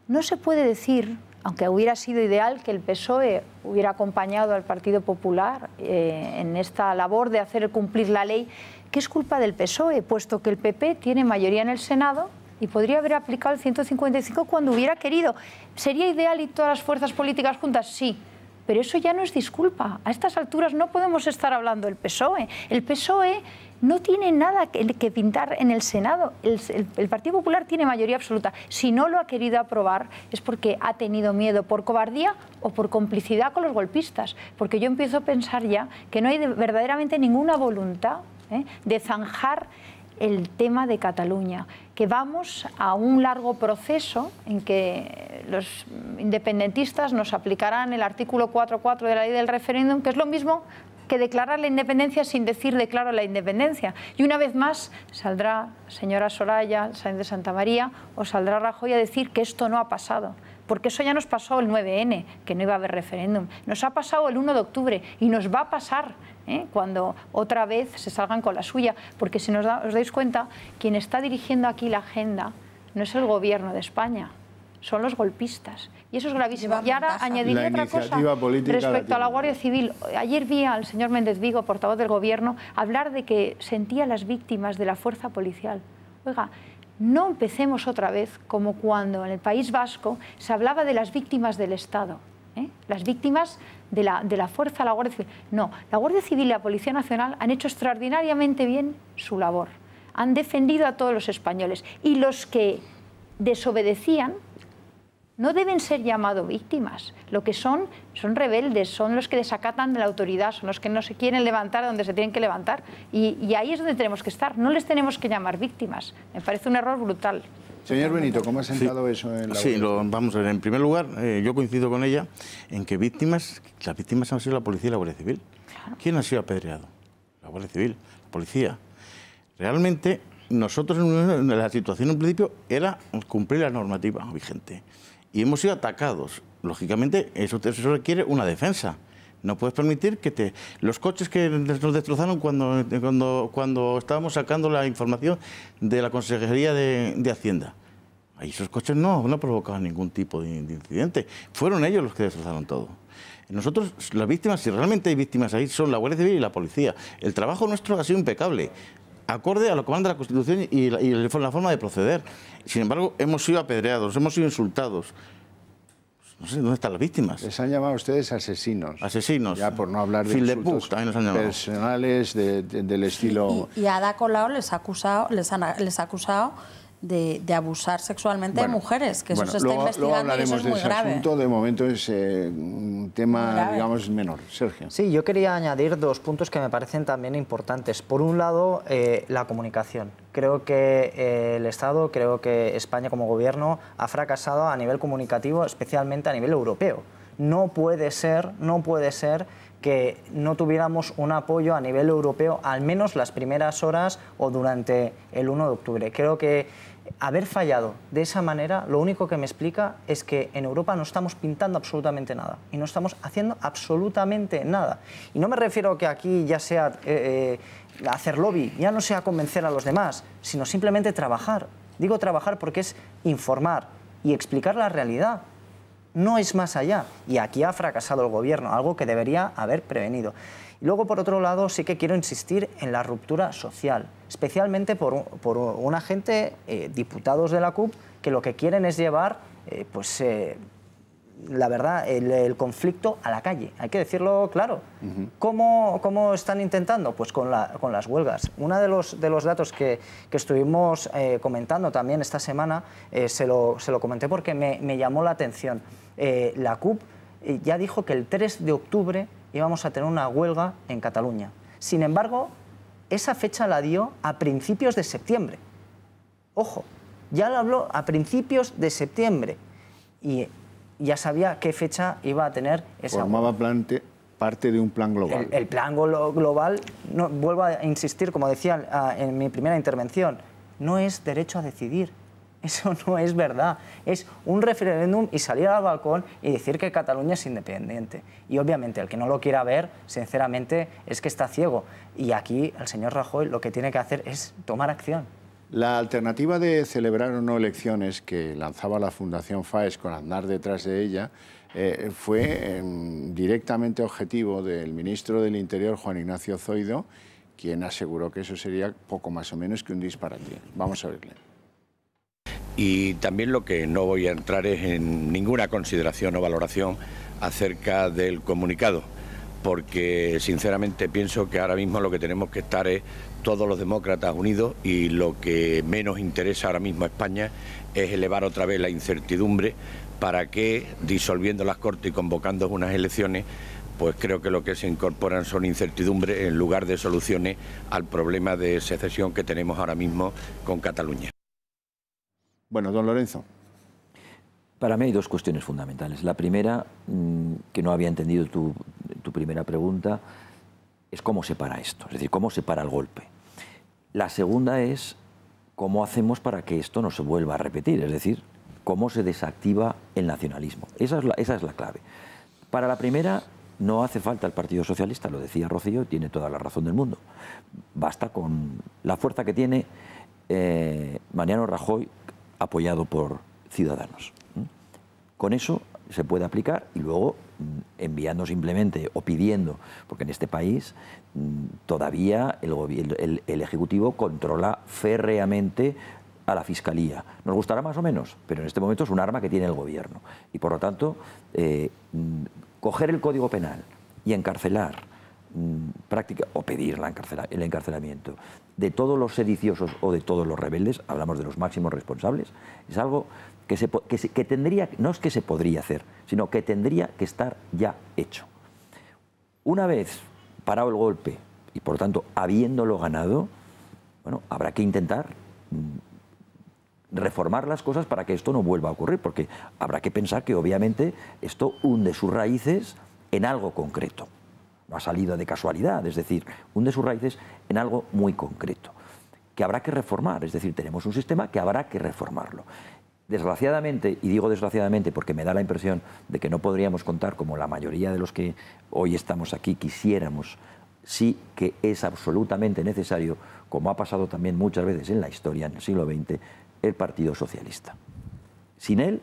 no se puede decir, aunque hubiera sido ideal que el PSOE hubiera acompañado al Partido Popular en esta labor de hacer cumplir la ley, que es culpa del PSOE, puesto que el PP tiene mayoría en el Senado y podría haber aplicado el 155 cuando hubiera querido. ¿Sería ideal y todas las fuerzas políticas juntas? Sí. Pero eso ya no es disculpa. A estas alturas no podemos estar hablando del PSOE. El PSOE no tiene nada que pintar en el Senado. El Partido Popular tiene mayoría absoluta. Si no lo ha querido aprobar es porque ha tenido miedo, por cobardía o por complicidad con los golpistas. Porque yo empiezo a pensar ya que no hay verdaderamente ninguna voluntad de zanjar el tema de Cataluña, que vamos a un largo proceso en que los independentistas nos aplicarán el artículo 4.4 de la ley del referéndum, que es lo mismo que declarar la independencia sin decir declaro la independencia. Y una vez más saldrá señora Soraya Sáenz de Santamaría o saldrá Rajoy a decir que esto no ha pasado. Porque eso ya nos pasó el 9N, que no iba a haber referéndum. Nos ha pasado el 1 de octubre y nos va a pasar cuando otra vez se salgan con la suya. Porque si os dais cuenta, quien está dirigiendo aquí la agenda no es el gobierno de España, son los golpistas. Y eso es gravísimo. Y ahora añadiré otra cosa respecto a la Guardia Civil. Ayer vi al señor Méndez Vigo, portavoz del Gobierno, hablar de que sentía las víctimas de la fuerza policial. Oiga, no empecemos otra vez como cuando en el País Vasco se hablaba de las víctimas del Estado, las víctimas de la fuerza, la Guardia Civil. No, la Guardia Civil y la Policía Nacional han hecho extraordinariamente bien su labor. Han defendido a todos los españoles. Y los que desobedecían no deben ser llamados víctimas. Lo que son rebeldes, son los que desacatan de la autoridad, son los que no se quieren levantar donde se tienen que levantar. Y ahí es donde tenemos que estar. No les tenemos que llamar víctimas. Me parece un error brutal. Señor Benito, ¿cómo ha sentado eso en la Sí, vamos a ver. En primer lugar, yo coincido con ella en que las víctimas han sido la policía y la Guardia Civil. Claro. ¿Quién ha sido apedreado? La Guardia Civil, la policía. Realmente, nosotros en la situación en principio era cumplir la normativa vigente. Y hemos sido atacados. Lógicamente, eso requiere una defensa. No puedes permitir que los coches que nos destrozaron cuando estábamos sacando la información de la Consejería de Hacienda. Ahí esos coches no provocaban ningún tipo de incidente. Fueron ellos los que destrozaron todo. Nosotros, las víctimas, si realmente hay víctimas ahí, son la Guardia Civil y la policía. El trabajo nuestro ha sido impecable, acorde a lo que manda la Constitución y la forma de proceder. Sin embargo, hemos sido apedreados, hemos sido insultados. No sé dónde están las víctimas. Les han llamado a ustedes asesinos. Asesinos. Ya por no hablar de insultos también nos han llamado. Personales del estilo... Y Ada Colau les ha acusado de abusar sexualmente de mujeres, que eso se está investigando y eso es muy grave. Asunto. De momento es un tema, digamos, menor. Sergio. Sí, yo quería añadir dos puntos que me parecen también importantes. Por un lado, la comunicación. Creo que el Estado, creo que España como gobierno ha fracasado a nivel comunicativo, especialmente a nivel europeo. No puede ser que no tuviéramos un apoyo a nivel europeo, al menos las primeras horas o durante el 1 de octubre. Creo que haber fallado de esa manera, lo único que me explica es que en Europa no estamos pintando absolutamente nada y no estamos haciendo absolutamente nada. Y no me refiero a que aquí ya sea hacer lobby, ya no sea convencer a los demás, sino simplemente trabajar. Digo trabajar porque es informar y explicar la realidad. No es más allá. Y aquí ha fracasado el gobierno, algo que debería haber prevenido. Y luego, por otro lado, sí que quiero insistir en la ruptura social, especialmente por una gente, diputados de la CUP, que lo que quieren es llevar, la verdad, el conflicto a la calle. Hay que decirlo claro. ¿Cómo están intentando? Pues con las huelgas. Uno de los datos que estuvimos comentando también esta semana, se lo comenté porque me llamó la atención. La CUP ya dijo que el 3 de octubre íbamos a tener una huelga en Cataluña. Sin embargo, esa fecha la dio a principios de septiembre. Ojo, ya lo habló a principios de septiembre y ya sabía qué fecha iba a tener esa huelga. Formaba parte de un plan global. El plan global, no, vuelvo a insistir, como decía en mi primera intervención, no es derecho a decidir. Eso no es verdad. Es un referéndum y salir al balcón y decir que Cataluña es independiente. Y obviamente el que no lo quiera ver, sinceramente, es que está ciego. Y aquí el señor Rajoy lo que tiene que hacer es tomar acción. La alternativa de celebrar o no elecciones que lanzaba la Fundación FAES con Aznar detrás de ella fue directamente objetivo del ministro del Interior, Juan Ignacio Zoido, quien aseguró que eso sería poco más o menos que un disparate. Vamos a verle. Y también lo que no voy a entrar es en ninguna consideración o valoración acerca del comunicado, porque sinceramente pienso que ahora mismo lo que tenemos que estar es todos los demócratas unidos y lo que menos interesa ahora mismo a España es elevar otra vez la incertidumbre para que, disolviendo las Cortes y convocando unas elecciones, pues creo que lo que se incorporan son incertidumbres en lugar de soluciones al problema de secesión que tenemos ahora mismo con Cataluña. Bueno, don Lorenzo. Para mí hay dos cuestiones fundamentales. La primera, que no había entendido tu primera pregunta, es cómo se para esto, es decir, cómo se para el golpe. La segunda es cómo hacemos para que esto no se vuelva a repetir, es decir, cómo se desactiva el nacionalismo. Esa es la clave. Para la primera, no hace falta el Partido Socialista, lo decía Rocío, tiene toda la razón del mundo. Basta con la fuerza que tiene Mariano Rajoy, apoyado por Ciudadanos. Con eso se puede aplicar y luego enviando simplemente o pidiendo, porque en este país todavía el Ejecutivo controla férreamente a la Fiscalía. Nos gustará más o menos, pero en este momento es un arma que tiene el Gobierno. Y por lo tanto, coger el Código Penal y encarcelar o pedir el encarcelamiento de todos los sediciosos o de todos los rebeldes, hablamos de los máximos responsables, es algo que tendría, no es que se podría hacer, sino que tendría que estar ya hecho. Una vez parado el golpe y por tanto habiéndolo ganado, bueno, habrá que intentar reformar las cosas para que esto no vuelva a ocurrir, porque habrá que pensar que obviamente esto hunde sus raíces en algo concreto. No ha salido de casualidad, es decir, hunde sus raíces en algo muy concreto, que habrá que reformar, es decir, tenemos un sistema que habrá que reformarlo. Desgraciadamente, y digo desgraciadamente porque me da la impresión de que no podríamos contar, como la mayoría de los que hoy estamos aquí quisiéramos, sí que es absolutamente necesario, como ha pasado también muchas veces en la historia, en el siglo XX, el Partido Socialista. Sin él,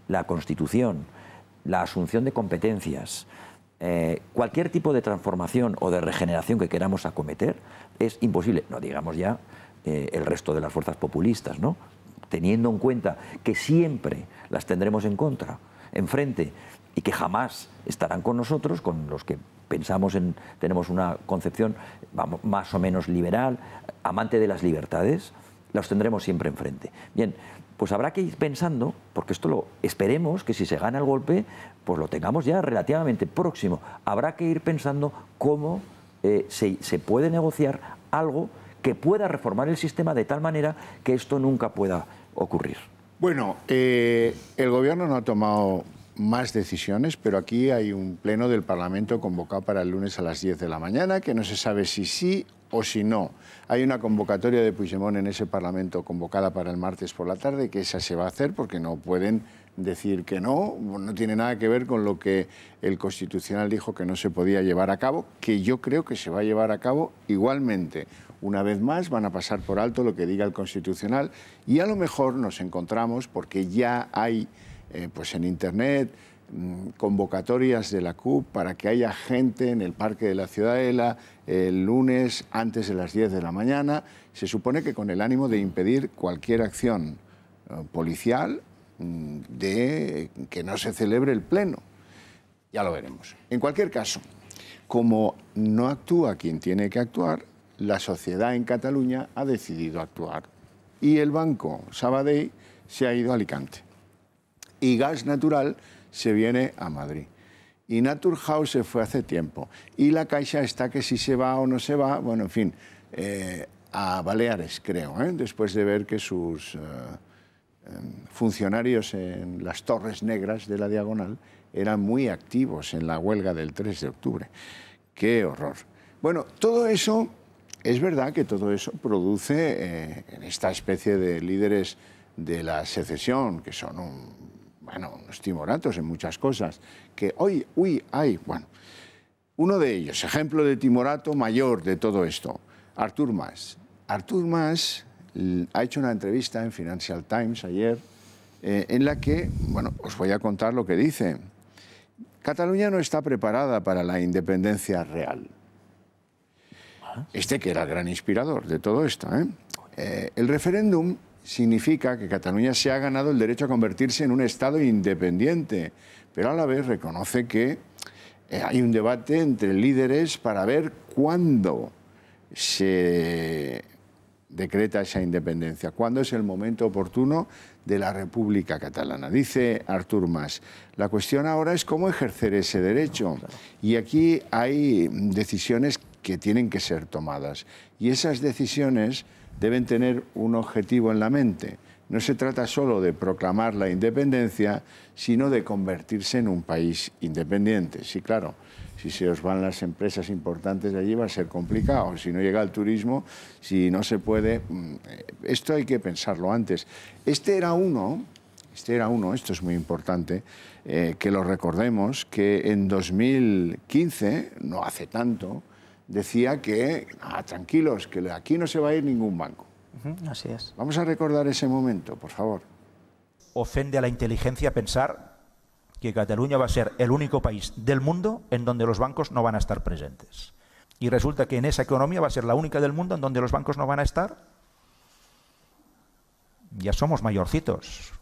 la Constitución, la asunción de competencias, cualquier tipo de transformación o de regeneración que queramos acometer es imposible, no digamos ya el resto de las fuerzas populistas, ¿no? Teniendo en cuenta que siempre las tendremos en contra, enfrente, y que jamás estarán con nosotros, con los que tenemos una concepción más o menos liberal, amante de las libertades, los tendremos siempre enfrente. Bien, pues habrá que ir pensando, porque esto esperemos que si se gana el golpe, pues lo tengamos ya relativamente próximo. Habrá que ir pensando cómo se puede negociar algo que pueda reformar el sistema de tal manera que esto nunca pueda ocurrir. Bueno, el Gobierno no ha tomado más decisiones, pero aquí hay un pleno del Parlamento convocado para el lunes a las 10 de la mañana, que no se sabe si sí o si no. Hay una convocatoria de Puigdemont en ese Parlamento convocada para el martes por la tarde, que esa se va a hacer porque no pueden decir que no tiene nada que ver con lo que el Constitucional dijo que no se podía llevar a cabo, que yo creo que se va a llevar a cabo igualmente. Una vez más van a pasar por alto lo que diga el Constitucional y a lo mejor nos encontramos, porque ya hay pues en Internet convocatorias de la CUP para que haya gente en el Parque de la Ciudadela el lunes antes de las 10 de la mañana, se supone que con el ánimo de impedir cualquier acción policial de que no se celebre el pleno. Ya lo veremos. En cualquier caso, como no actúa quien tiene que actuar, la sociedad en Cataluña ha decidido actuar y el Banco Sabadell se ha ido a Alicante y Gas Natural se viene a Madrid y Naturhaus se fue hace tiempo y la Caixa está que si se va o no se va, bueno, en fin, a Baleares, creo, después de ver que sus funcionarios en las Torres Negras de la Diagonal eran muy activos en la huelga del 3 de octubre. ¡Qué horror! Bueno, todo eso, es verdad que todo eso produce en esta especie de líderes de la secesión, que son unos timoratos en muchas cosas, que hoy, bueno, uno de ellos, ejemplo de timorato mayor de todo esto, Artur Mas. Artur Mas ha hecho una entrevista en Financial Times ayer en la que, bueno, os voy a contar lo que dice. Cataluña no está preparada para la independencia real. Que era el gran inspirador de todo esto. El referéndum significa que Cataluña se ha ganado el derecho a convertirse en un Estado independiente, pero a la vez reconoce que hay un debate entre líderes para ver cuándo se decreta esa independencia? ¿Cuándo es el momento oportuno de la República Catalana? Dice Artur Mas, la cuestión ahora es cómo ejercer ese derecho. Y aquí hay decisiones que tienen que ser tomadas. Y esas decisiones deben tener un objetivo en la mente. No se trata solo de proclamar la independencia, sino de convertirse en un país independiente. Sí, claro, si se os van las empresas importantes de allí va a ser complicado. Si no llega el turismo, si no se puede... Esto hay que pensarlo antes. Este era uno, esto es muy importante, que lo recordemos, que en 2015, no hace tanto, decía que, tranquilos, que aquí no se va a ir ningún banco. Así es. Vamos a recordar ese momento, por favor. Ofende a la inteligencia pensar que Cataluña va a ser el único país del mundo en donde los bancos no van a estar presentes. Y resulta que en esa economía va a ser la única del mundo en donde los bancos no van a estar. Ya somos mayorcitos.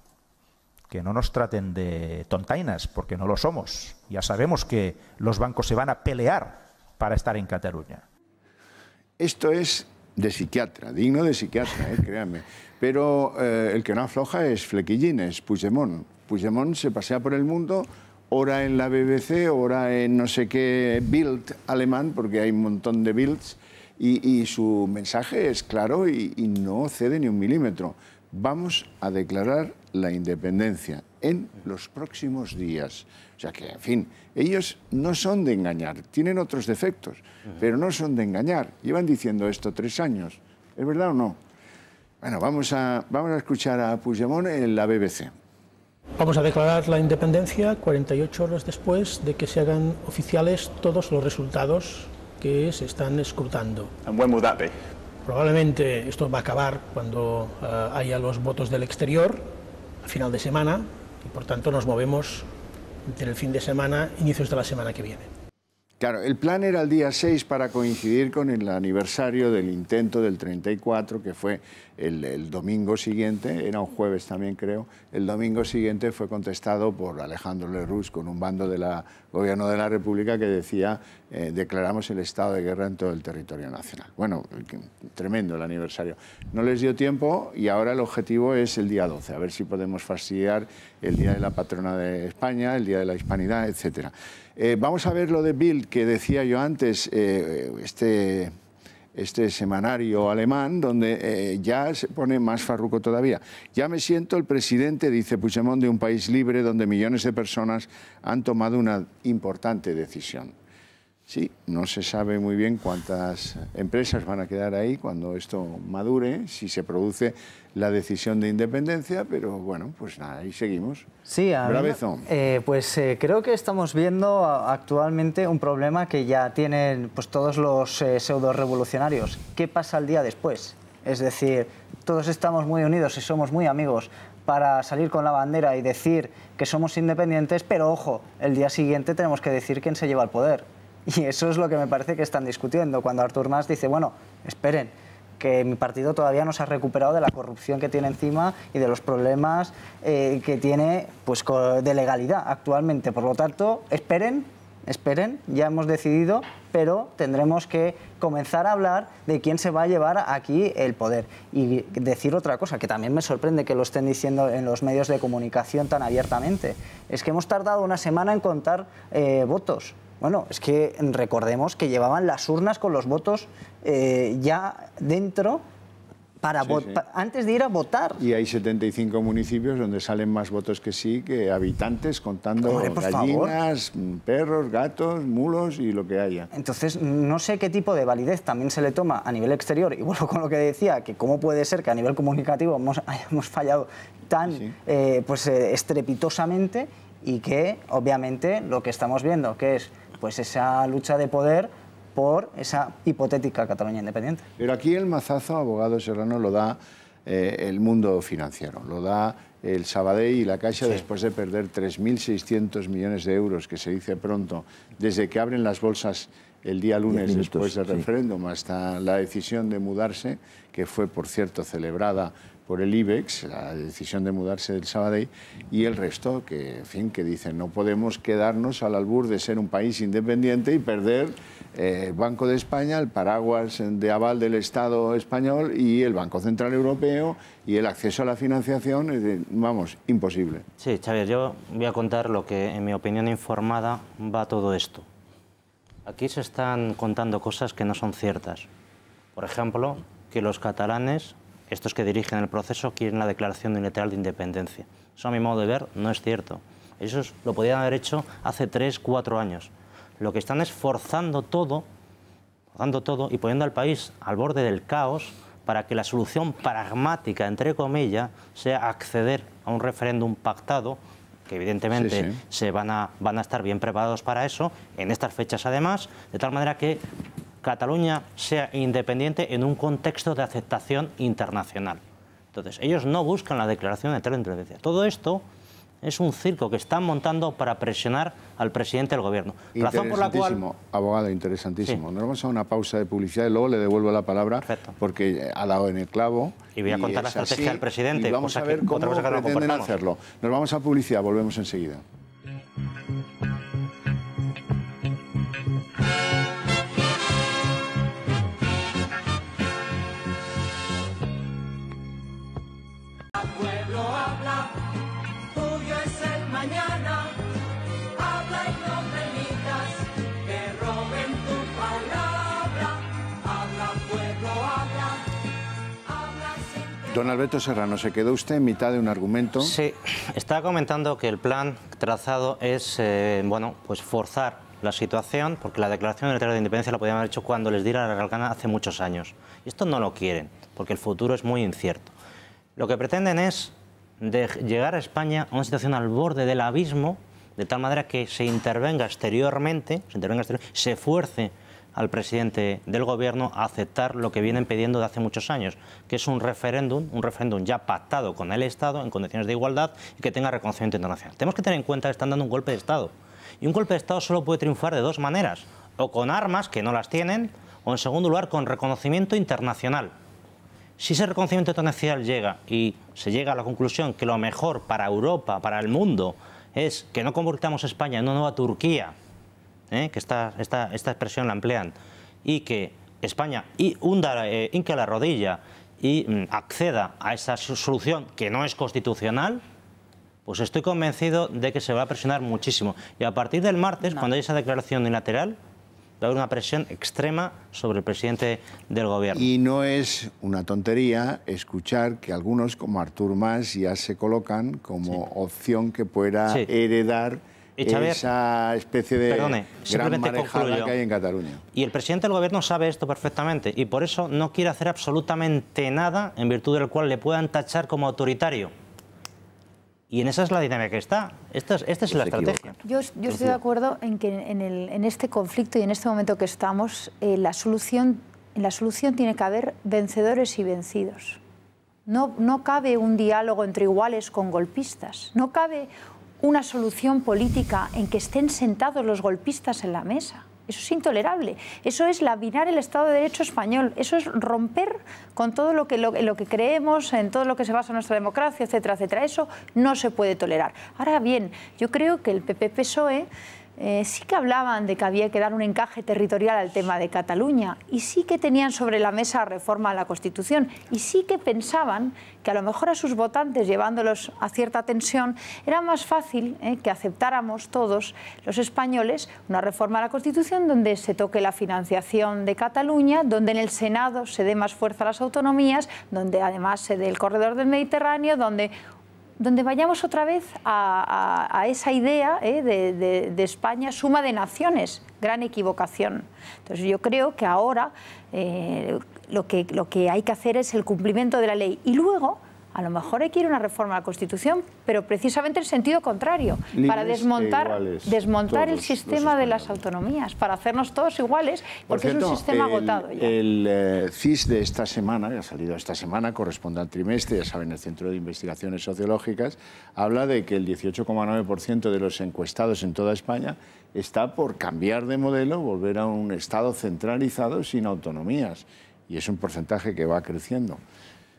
Que no nos traten de tontainas, porque no lo somos. Ya sabemos que los bancos se van a pelear para estar en Cataluña. Esto es de psiquiatra, digno de psiquiatra, créanme. Pero el que no afloja es Flequillines, Puigdemont. Puigdemont se pasea por el mundo, ora en la BBC, ora en no sé qué Bild alemán, porque hay un montón de Bilds, y su mensaje es claro y no cede ni un milímetro. Vamos a declarar la independencia en los próximos días. O sea que, en fin, ellos no son de engañar, tienen otros defectos, pero no son de engañar. Llevan diciendo esto 3 años. ¿Es verdad o no? Bueno, vamos a escuchar a Puigdemont en la BBC. Vamos a declarar la independencia 48 horas después de que se hagan oficiales todos los resultados que se están escrutando. And when will that be? Probablemente esto va a acabar cuando haya los votos del exterior, a final de semana, y por tanto nos movemos entre el fin de semana, inicios de la semana que viene. Claro, el plan era el día 6 para coincidir con el aniversario del intento del 34, que fue el domingo siguiente, era un jueves también creo, el domingo siguiente fue contestado por Alejandro Lerroux con un bando del Gobierno de la República que decía declaramos el estado de guerra en todo el territorio nacional. Bueno, tremendo el aniversario. No les dio tiempo y ahora el objetivo es el día 12, a ver si podemos fastidiar el Día de la Patrona de España, el Día de la Hispanidad, etcétera. Vamos a ver lo de Bild, que decía yo antes, este semanario alemán, donde ya se pone más farruco todavía. Ya me siento el presidente, dice Puigdemont, de un país libre donde millones de personas han tomado una importante decisión. Sí, no se sabe muy bien cuántas empresas van a quedar ahí cuando esto madure, si se produce la decisión de independencia, pero bueno, pues nada, ahí seguimos. Sí, Bravezo. Creo que estamos viendo actualmente un problema que ya tienen pues, todos los pseudo-revolucionarios. ¿Qué pasa el día después? Es decir, todos estamos muy unidos y somos muy amigos para salir con la bandera y decir que somos independientes, pero ojo, el día siguiente tenemos que decir quién se lleva el poder. Y eso es lo que me parece que están discutiendo, cuando Artur Mas dice, bueno, esperen, que mi partido todavía no se ha recuperado de la corrupción que tiene encima y de los problemas que tiene pues, de legalidad actualmente. Por lo tanto, esperen, ya hemos decidido, pero tendremos que comenzar a hablar de quién se va a llevar aquí el poder. Y decir otra cosa, que también me sorprende que lo estén diciendo en los medios de comunicación tan abiertamente, es que hemos tardado una semana en contar votos. Bueno, es que recordemos que llevaban las urnas con los votos ya dentro para antes de ir a votar. Y hay 75 municipios donde salen más votos que sí que habitantes, contando gallinas, perros, gatos, mulos y lo que haya. Entonces, no sé qué tipo de validez también se le toma a nivel exterior. Y vuelvo con lo que decía, que cómo puede ser que a nivel comunicativo hayamos fallado tan estrepitosamente y que, obviamente, lo que estamos viendo, que es pues esa lucha de poder por esa hipotética Cataluña independiente. Pero aquí el mazazo, abogado Serrano, lo da el mundo financiero, lo da el Sabadell y la Caixa después de perder 3.600 millones de euros, que se dice pronto, desde que abren las bolsas el día lunes después del referéndum hasta la decisión de mudarse, que fue, por cierto, celebrada por el IBEX, la decisión de mudarse del Sabadell, y el resto que, en fin, que dicen no podemos quedarnos al albur de ser un país independiente y perder el Banco de España, el paraguas de aval del Estado español y el Banco Central Europeo y el acceso a la financiación, vamos, imposible. Sí, Xavier, yo voy a contar lo que, en mi opinión informada, va todo esto. Aquí se están contando cosas que no son ciertas. Por ejemplo, que los catalanes, estos que dirigen el proceso, quieren la declaración unilateral de independencia. Eso, a mi modo de ver, no es cierto. Eso lo podían haber hecho hace 3, 4 años. Lo que están es forzando todo y poniendo al país al borde del caos para que la solución pragmática, entre comillas, sea acceder a un referéndum pactado, que evidentemente se van a estar bien preparados para eso, en estas fechas además, de tal manera que Cataluña sea independiente en un contexto de aceptación internacional. Entonces, ellos no buscan la declaración de independencia. Todo esto es un circo que están montando para presionar al presidente del gobierno. Razón por la cual... Abogado, interesantísimo. Sí. Nos vamos a una pausa de publicidad y luego le devuelvo la palabra. Perfecto. Porque ha dado en el clavo. Y voy a contar la estrategia del presidente. Y vamos a ver cómo pretenden hacerlo. Nos vamos a publicidad, volvemos enseguida. Don Alberto Serrano, ¿se quedó usted en mitad de un argumento? Sí, estaba comentando que el plan trazado es, bueno, pues forzar la situación, porque la declaración unilateral de independencia la podían haber hecho cuando les diera la gana hace muchos años. Y esto no lo quieren, porque el futuro es muy incierto. Lo que pretenden es llegar a España a una situación al borde del abismo, de tal manera que se intervenga exteriormente, se fuerce al presidente del gobierno a aceptar lo que vienen pidiendo de hace muchos años, que es un referéndum ya pactado con el Estado en condiciones de igualdad y que tenga reconocimiento internacional. Tenemos que tener en cuenta que están dando un golpe de Estado. Y un golpe de Estado solo puede triunfar de dos maneras, o con armas, que no las tienen, o en segundo lugar con reconocimiento internacional. Si ese reconocimiento internacional llega y se llega a la conclusión que lo mejor para Europa, para el mundo, es que no convirtamos a España en una nueva Turquía, que esta expresión la emplean, y que España hinque la rodilla y acceda a esa solución que no es constitucional, pues estoy convencido de que se va a presionar muchísimo. Y a partir del martes, cuando haya esa declaración unilateral, va a haber una presión extrema sobre el presidente del gobierno. Y no es una tontería escuchar que algunos, como Artur Mas, ya se colocan como opción que pueda heredar esa especie de gran marejada que hay en Cataluña. Y el presidente del gobierno sabe esto perfectamente y por eso no quiere hacer absolutamente nada en virtud del cual le puedan tachar como autoritario. Y en esa es la dinámica que está. Esta es la estrategia. Yo estoy de acuerdo en que en este conflicto y en este momento que estamos, en la solución tiene que haber vencedores y vencidos. No cabe un diálogo entre iguales con golpistas. No cabe una solución política en que estén sentados los golpistas en la mesa. Eso es intolerable. Eso es labinar el Estado de Derecho español. Eso es romper con todo lo que creemos, en todo lo que se basa en nuestra democracia, etcétera, etcétera. Eso no se puede tolerar. Ahora bien, yo creo que el PP-PSOE sí que hablaban de que había que dar un encaje territorial al tema de Cataluña y sí que tenían sobre la mesa reforma a la Constitución y sí que pensaban que a lo mejor a sus votantes, llevándolos a cierta tensión, era más fácil que aceptáramos todos los españoles una reforma a la Constitución donde se toque la financiación de Cataluña, donde en el Senado se dé más fuerza a las autonomías, donde además se dé el corredor del Mediterráneo, donde vayamos otra vez a esa idea de España suma de naciones, gran equivocación. Entonces yo creo que ahora lo que hay que hacer es el cumplimiento de la ley y luego a lo mejor hay que ir a una reforma a la Constitución, pero precisamente en sentido contrario, para desmontar el sistema de las autonomías, para hacernos todos iguales, porque es un sistema agotado ya. El CIS de esta semana, que ha salido esta semana, corresponde al trimestre, ya saben, el Centro de Investigaciones Sociológicas, habla de que el 18,9% de los encuestados en toda España está por cambiar de modelo, volver a un Estado centralizado sin autonomías, y es un porcentaje que va creciendo.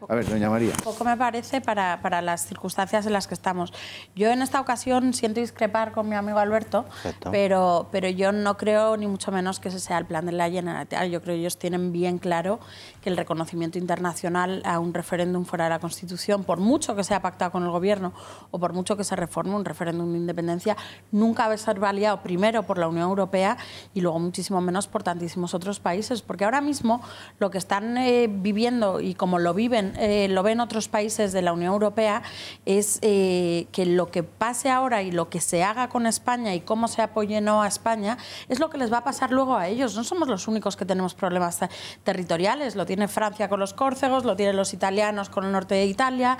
A ver, doña María. Poco me parece para las circunstancias en las que estamos. Yo en esta ocasión siento discrepar con mi amigo Alberto, pero yo no creo ni mucho menos que ese sea el plan de la Generalitat. Yo creo que ellos tienen bien claro que el reconocimiento internacional a un referéndum fuera de la Constitución, por mucho que sea pactado con el Gobierno o por mucho que se reforme un referéndum de independencia, nunca va a ser validado primero por la Unión Europea y luego muchísimo menos por tantísimos otros países, porque ahora mismo lo que están viviendo y como lo viven, lo ven otros países de la Unión Europea, es que lo que pase ahora y lo que se haga con España y cómo se apoye no a España es lo que les va a pasar luego a ellos. No somos los únicos que tenemos problemas territoriales, lo tiene Francia con los córcegos, lo tienen los italianos con el norte de Italia,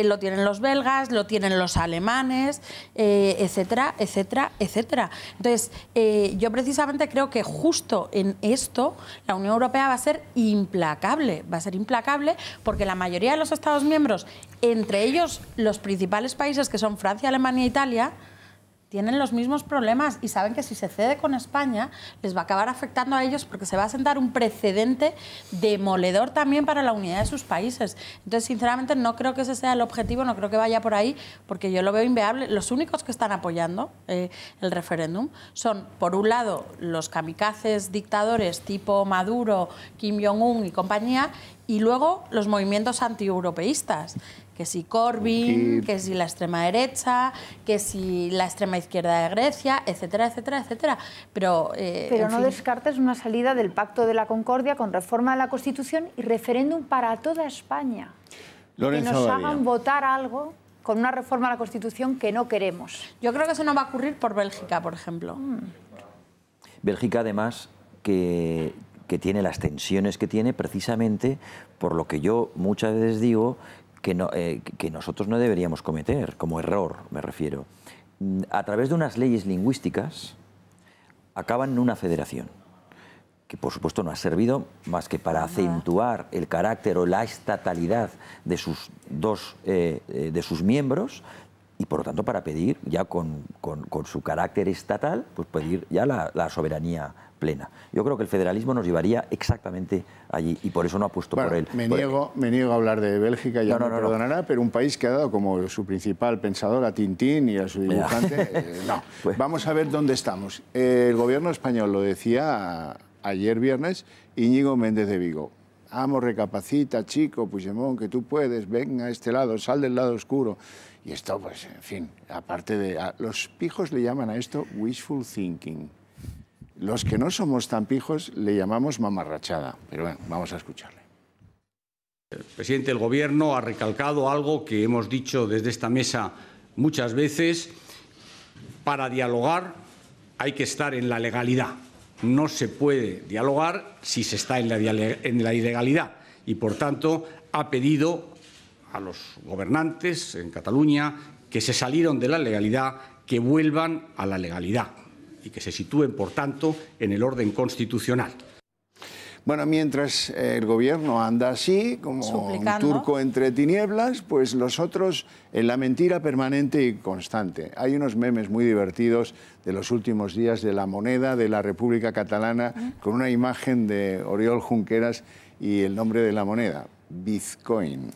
lo tienen los belgas, lo tienen los alemanes, etcétera, etcétera, etcétera. Entonces, yo precisamente creo que justo en esto la Unión Europea va a ser implacable porque la mayoría de los Estados miembros, entre ellos los principales países que son Francia, Alemania e Italia, tienen los mismos problemas y saben que si se cede con España les va a acabar afectando a ellos porque se va a sentar un precedente demoledor también para la unidad de sus países. Entonces, sinceramente, no creo que ese sea el objetivo, no creo que vaya por ahí, porque yo lo veo inviable. Los únicos que están apoyando el referéndum son, por un lado, los kamikazes dictadores tipo Maduro, Kim Jong-un y compañía, y luego los movimientos antieuropeístas, que si Corbyn, que si la extrema derecha, que si la extrema izquierda de Grecia, etcétera, etcétera, etcétera. Pero no descartes una salida del Pacto de la Concordia con reforma de la Constitución y referéndum para toda España. Lorenzo que nos Badía. hagan votar algo con una reforma a la Constitución que no queremos. Yo creo que eso no va a ocurrir por Bélgica, por ejemplo. Bélgica, además, que tiene las tensiones que tiene precisamente por lo que yo muchas veces digo que nosotros no deberíamos cometer, como error me refiero. A través de unas leyes lingüísticas acaban en una federación, que por supuesto no ha servido más que para acentuar el carácter o la estatalidad de sus de sus miembros y por lo tanto para pedir ya con su carácter estatal, pues pedir ya la soberanía plena. Yo creo que el federalismo nos llevaría exactamente allí y por eso no apuesto por él. Me niego a hablar de Bélgica, ya me perdonará, pero un país que ha dado como su principal pensador a Tintín y a su dibujante, no. Pues vamos a ver dónde estamos. El gobierno español lo decía ayer viernes, Íñigo Méndez de Vigo. Vamos, recapacita, chico, Puigdemont, que tú puedes, ven a este lado, sal del lado oscuro. Y esto, pues, en fin, aparte de... Los pijos le llaman a esto wishful thinking. Los que no somos tan pijos le llamamos mamarrachada. Pero bueno, vamos a escucharle. El presidente del Gobierno ha recalcado algo que hemos dicho desde esta mesa muchas veces. Para dialogar hay que estar en la legalidad. No se puede dialogar si se está en la ilegalidad. Y, por tanto, ha pedido a los gobernantes en Cataluña que se salieron de la legalidad, que vuelvan a la legalidad y que se sitúen, por tanto, en el orden constitucional. Bueno, mientras el gobierno anda así, como suplicando, un turco entre tinieblas, pues los otros en la mentira permanente y constante. Hay unos memes muy divertidos de los últimos días de la moneda de la República Catalana con una imagen de Oriol Junqueras y el nombre de la moneda, Bitcoin.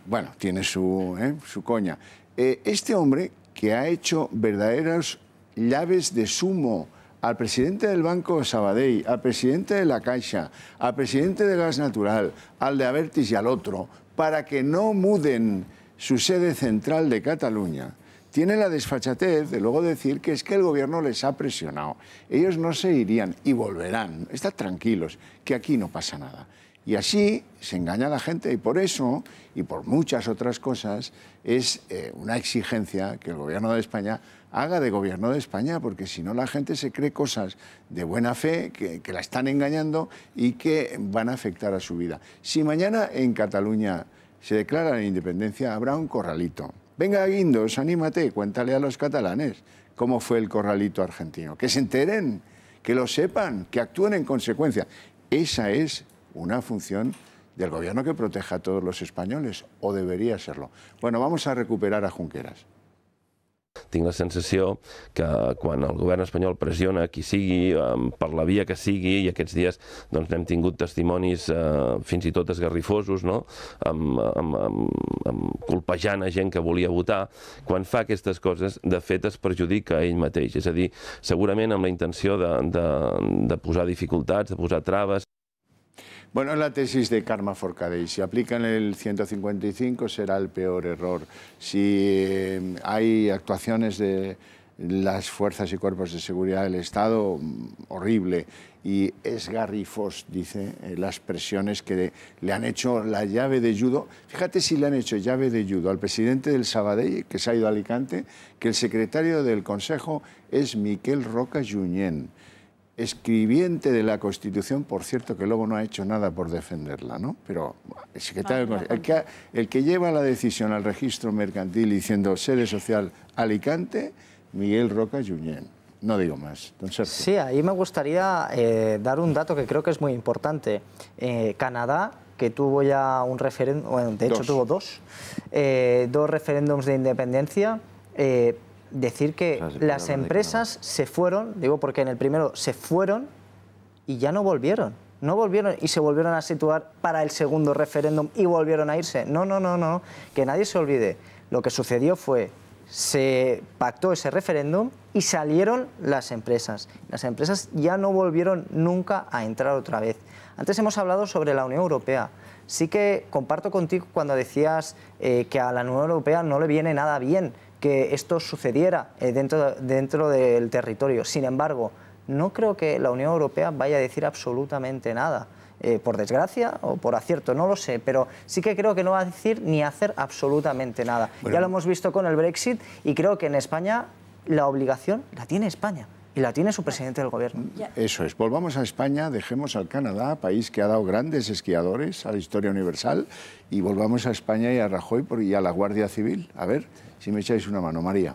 Bueno, tiene su coña. Este hombre que ha hecho verdaderas llaves de sumo al presidente del Banco Sabadell, al presidente de la Caixa, al presidente de Gas Natural, al de Abertis y al otro, para que no muden su sede central de Cataluña, tiene la desfachatez de luego decir que es que el gobierno les ha presionado. Ellos no se irían y volverán. Estad tranquilos, que aquí no pasa nada. Y así se engaña a la gente y por eso, y por muchas otras cosas, es una exigencia que el gobierno de España haga de gobierno de España, porque si no la gente se cree cosas de buena fe, que la están engañando y que van a afectar a su vida. Si mañana en Cataluña se declara la independencia, habrá un corralito. Venga, Guindos, anímate, cuéntale a los catalanes cómo fue el corralito argentino. Que se enteren, que lo sepan, que actúen en consecuencia. Esa es una función del gobierno que proteja a todos los españoles, o debería serlo. Bueno, vamos a recuperar a Junqueras. tinc la sensació que quan el govern espanyol pressiona qui sigui, per la via que sigui, i aquests dies doncs, n'hem tingut testimonis fins i tot esgarrifosos, no? Colpejant a gent que volia votar, quan fa aquestes coses, de fet es perjudica a ell mateix. És a dir, segurament amb la intenció de posar dificultats, de posar traves. Bueno, es la tesis de Carme Forcadell. Si aplican el 155 será el peor error. Si hay actuaciones de las fuerzas y cuerpos de seguridad del Estado, horrible. Y esgarrifos, dice, las presiones que le han hecho la llave de judo. Fíjate si le han hecho llave de judo al presidente del Sabadell, que se ha ido a Alicante, que el secretario del Consejo es Miquel Roca Junyent, escribiente de la Constitución, por cierto, que luego no ha hecho nada por defenderla, ¿no? Pero el secretario del Consejo, el que lleva la decisión al registro mercantil diciendo sede social Alicante, Miguel Roca Junyent. No digo más, don Sergio. Sí, ahí me gustaría dar un dato que creo que es muy importante. Canadá, que tuvo ya un referéndum, bueno, de hecho tuvo dos referéndums de independencia, decir que las empresas se fueron, digo porque en el primero se fueron y ya no volvieron. No volvieron y se volvieron a situar para el segundo referéndum y volvieron a irse. No, no, no, no, que nadie se olvide. Lo que sucedió fue, se pactó ese referéndum y salieron las empresas. Las empresas ya no volvieron nunca a entrar otra vez. Antes hemos hablado sobre la Unión Europea. Sí que comparto contigo cuando decías que a la Unión Europea no le viene nada bien que esto sucediera dentro del territorio. Sin embargo, no creo que la Unión Europea vaya a decir absolutamente nada. Por desgracia o por acierto, no lo sé, pero sí que creo que no va a decir ni hacer absolutamente nada. Bueno, ya lo hemos visto con el Brexit y creo que en España la obligación la tiene España y la tiene su presidente del gobierno. Eso es, volvamos a España, dejemos al Canadá, país que ha dado grandes esquiadores a la historia universal, y volvamos a España y a Rajoy y a la Guardia Civil. A ver si me echáis una mano, María.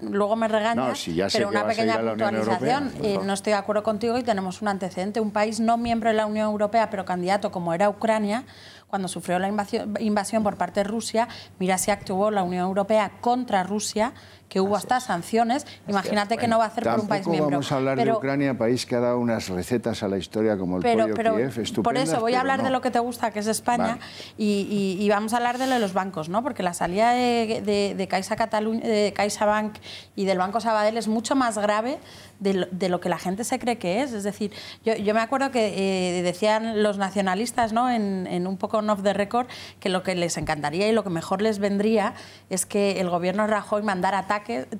Luego me regañas, no, si ya sé pero que una vas pequeña a ir a la Unión puntualización. Europea, No estoy de acuerdo contigo y tenemos un antecedente. Un país no miembro de la Unión Europea, pero candidato como era Ucrania, cuando sufrió la invasión por parte de Rusia, mira si actuó la Unión Europea contra Rusia, que hubo hasta sanciones. Imagínate que no va a hacer por un país miembro. Vamos a hablar de Ucrania, país que ha dado unas recetas a la historia como el pollo Kiev, estupendas. Por eso voy a hablar no. de lo que te gusta, que es España, vale. y vamos a hablar de lo de los bancos, ¿no? Porque la salida de CaixaBank y del Banco Sabadell es mucho más grave de lo que la gente se cree que es. Es decir, yo me acuerdo que decían los nacionalistas, ¿no? en un poco off the record, que lo que les encantaría y lo que mejor les vendría es que el gobierno Rajoy mandara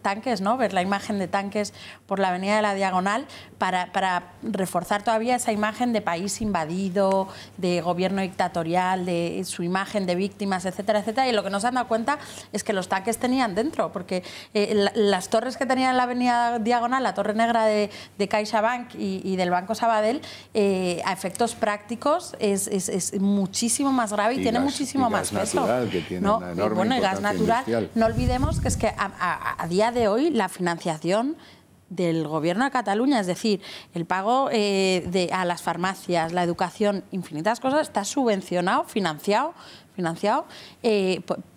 tanques, ¿no? Ver la imagen de tanques por la avenida de la Diagonal para reforzar todavía esa imagen de país invadido, de gobierno dictatorial, de su imagen de víctimas, etcétera, etcétera. Y lo que nos han dado cuenta es que los tanques tenían dentro, porque las torres que tenían en la avenida Diagonal, la torre negra de CaixaBank y del Banco Sabadell, a efectos prácticos es muchísimo más grave y tiene muchísimo más peso. Que tiene ¿no? una enorme Bueno, el gas natural, industrial. no olvidemos que es que a día de hoy la financiación del Gobierno de Cataluña, es decir, el pago a las farmacias, la educación, infinitas cosas, está subvencionado, financiado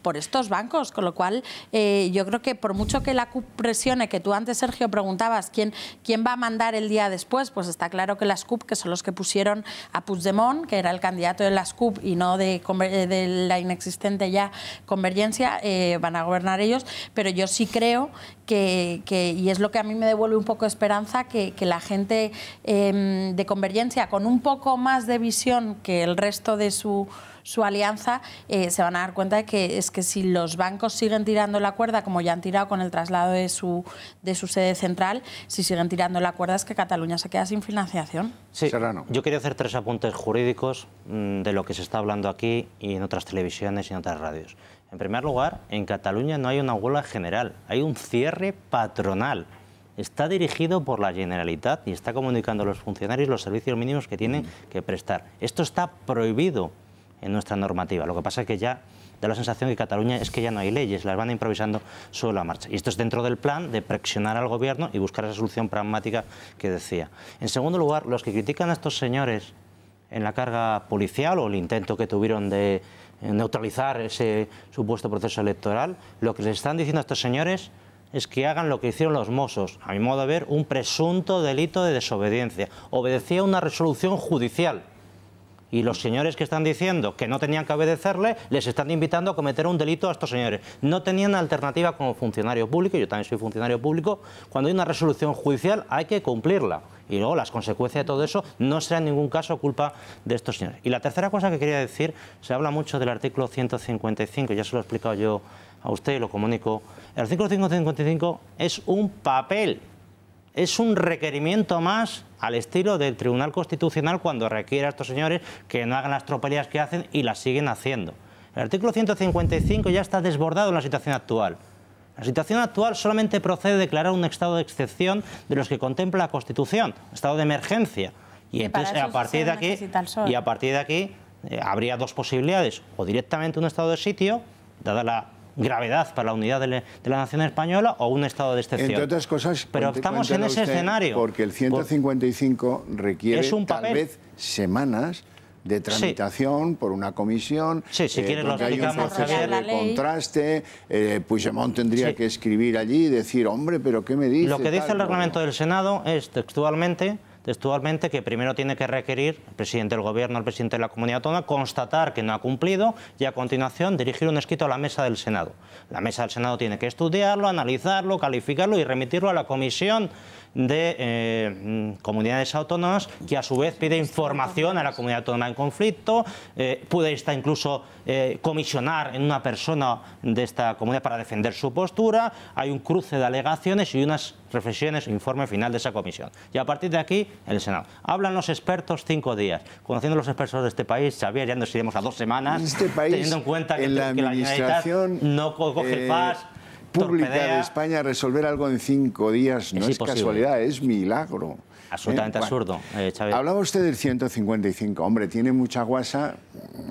por estos bancos, con lo cual yo creo que por mucho que la CUP presione, que tú antes, Sergio, preguntabas quién va a mandar el día después, pues está claro que las CUP, que son los que pusieron a Puigdemont, que era el candidato de las CUP y no de la inexistente ya Convergencia, van a gobernar ellos, pero yo sí creo que y es lo que a mí me devuelve un poco de esperanza, que la gente de Convergencia, con un poco más de visión que el resto de su alianza, se van a dar cuenta de que es que si los bancos siguen tirando la cuerda, como ya han tirado con el traslado de su sede central, si siguen tirando la cuerda es que Cataluña se queda sin financiación. Sí, Serrano. Yo quería hacer 3 apuntes jurídicos de lo que se está hablando aquí y en otras televisiones y en otras radios. En primer lugar, en Cataluña no hay una huelga general, hay un cierre patronal. Está dirigido por la Generalitat y está comunicando a los funcionarios los servicios mínimos que tienen que prestar. Esto está prohibido en nuestra normativa. Lo que pasa es que ya da la sensación que Cataluña es que ya no hay leyes, las van improvisando sobre la marcha. Y esto es dentro del plan de presionar al gobierno y buscar esa solución pragmática que decía. En segundo lugar, los que critican a estos señores en la carga policial o el intento que tuvieron de neutralizar ese supuesto proceso electoral. Lo que les están diciendo a estos señores es que hagan lo que hicieron los Mossos, a mi modo de ver, un presunto delito de desobediencia. Obedecía a una resolución judicial. Y los señores que están diciendo que no tenían que obedecerle, les están invitando a cometer un delito a estos señores. No tenían alternativa como funcionario público, yo también soy funcionario público, cuando hay una resolución judicial hay que cumplirla. Y luego las consecuencias de todo eso no será en ningún caso culpa de estos señores. Y la tercera cosa que quería decir, se habla mucho del artículo 155, ya se lo he explicado yo a usted y lo comunico. El artículo 155 es un papel. Es un requerimiento más al estilo del Tribunal Constitucional cuando requiere a estos señores que no hagan las tropelías que hacen y las siguen haciendo. El artículo 155 ya está desbordado en la situación actual. La situación actual solamente procede de declarar un estado de excepción de los que contempla la Constitución, estado de emergencia. Y entonces a partir de aquí habría dos posibilidades, o directamente un estado de sitio, dada la gravedad para la unidad de la nación española, o un estado de excepción. Entre otras cosas, pero estamos en ese escenario. Porque el 155 requiere tal vez semanas de tramitación por una comisión, si quieres porque hay un proceso de contraste, Puigdemont tendría que escribir allí y decir, hombre, pero ¿qué me dice? Lo que dice el reglamento del Senado es textualmente que primero tiene que requerir el presidente del Gobierno, el presidente de la Comunidad Autónoma, constatar que no ha cumplido y a continuación dirigir un escrito a la mesa del Senado. La mesa del Senado tiene que estudiarlo, analizarlo, calificarlo y remitirlo a la Comisión de Comunidades Autónomas, que a su vez pide información a la Comunidad Autónoma en conflicto, puede estar incluso comisionar en una persona de esta comunidad para defender su postura, hay un cruce de alegaciones y unas reflexiones, informe final de esa comisión. Y a partir de aquí, el Senado. Hablan los expertos 5 días. Conociendo los expertos de este país, Xavier, ya nos iremos a 2 semanas, este país, teniendo en cuenta que la administración no coge el FAS, pública de España, resolver algo en 5 días no es casualidad, es milagro. Absolutamente absurdo. Hablaba usted del 155. Hombre, tiene mucha guasa.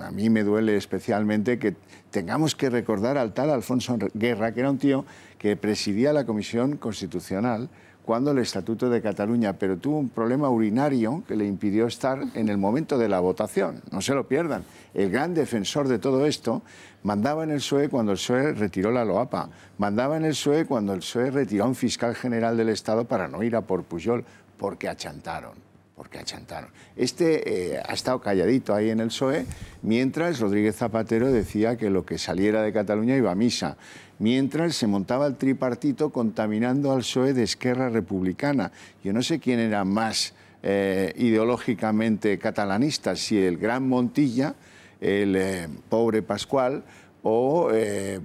A mí me duele especialmente que tengamos que recordar al tal Alfonso Guerra, que era un tío que presidía la Comisión Constitucional cuando el Estatuto de Cataluña, pero tuvo un problema urinario que le impidió estar en el momento de la votación. No se lo pierdan. El gran defensor de todo esto mandaba en el PSOE cuando el PSOE retiró la LOAPA, mandaba en el PSOE cuando el PSOE retiró a un fiscal general del Estado para no ir a por Pujol, porque achantaron. Ha estado calladito ahí en el PSOE, mientras Rodríguez Zapatero decía que lo que saliera de Cataluña iba a misa, mientras se montaba el tripartito contaminando al PSOE de Esquerra Republicana. Yo no sé quién era más ideológicamente catalanista, si el gran Montilla, el pobre Pascual, o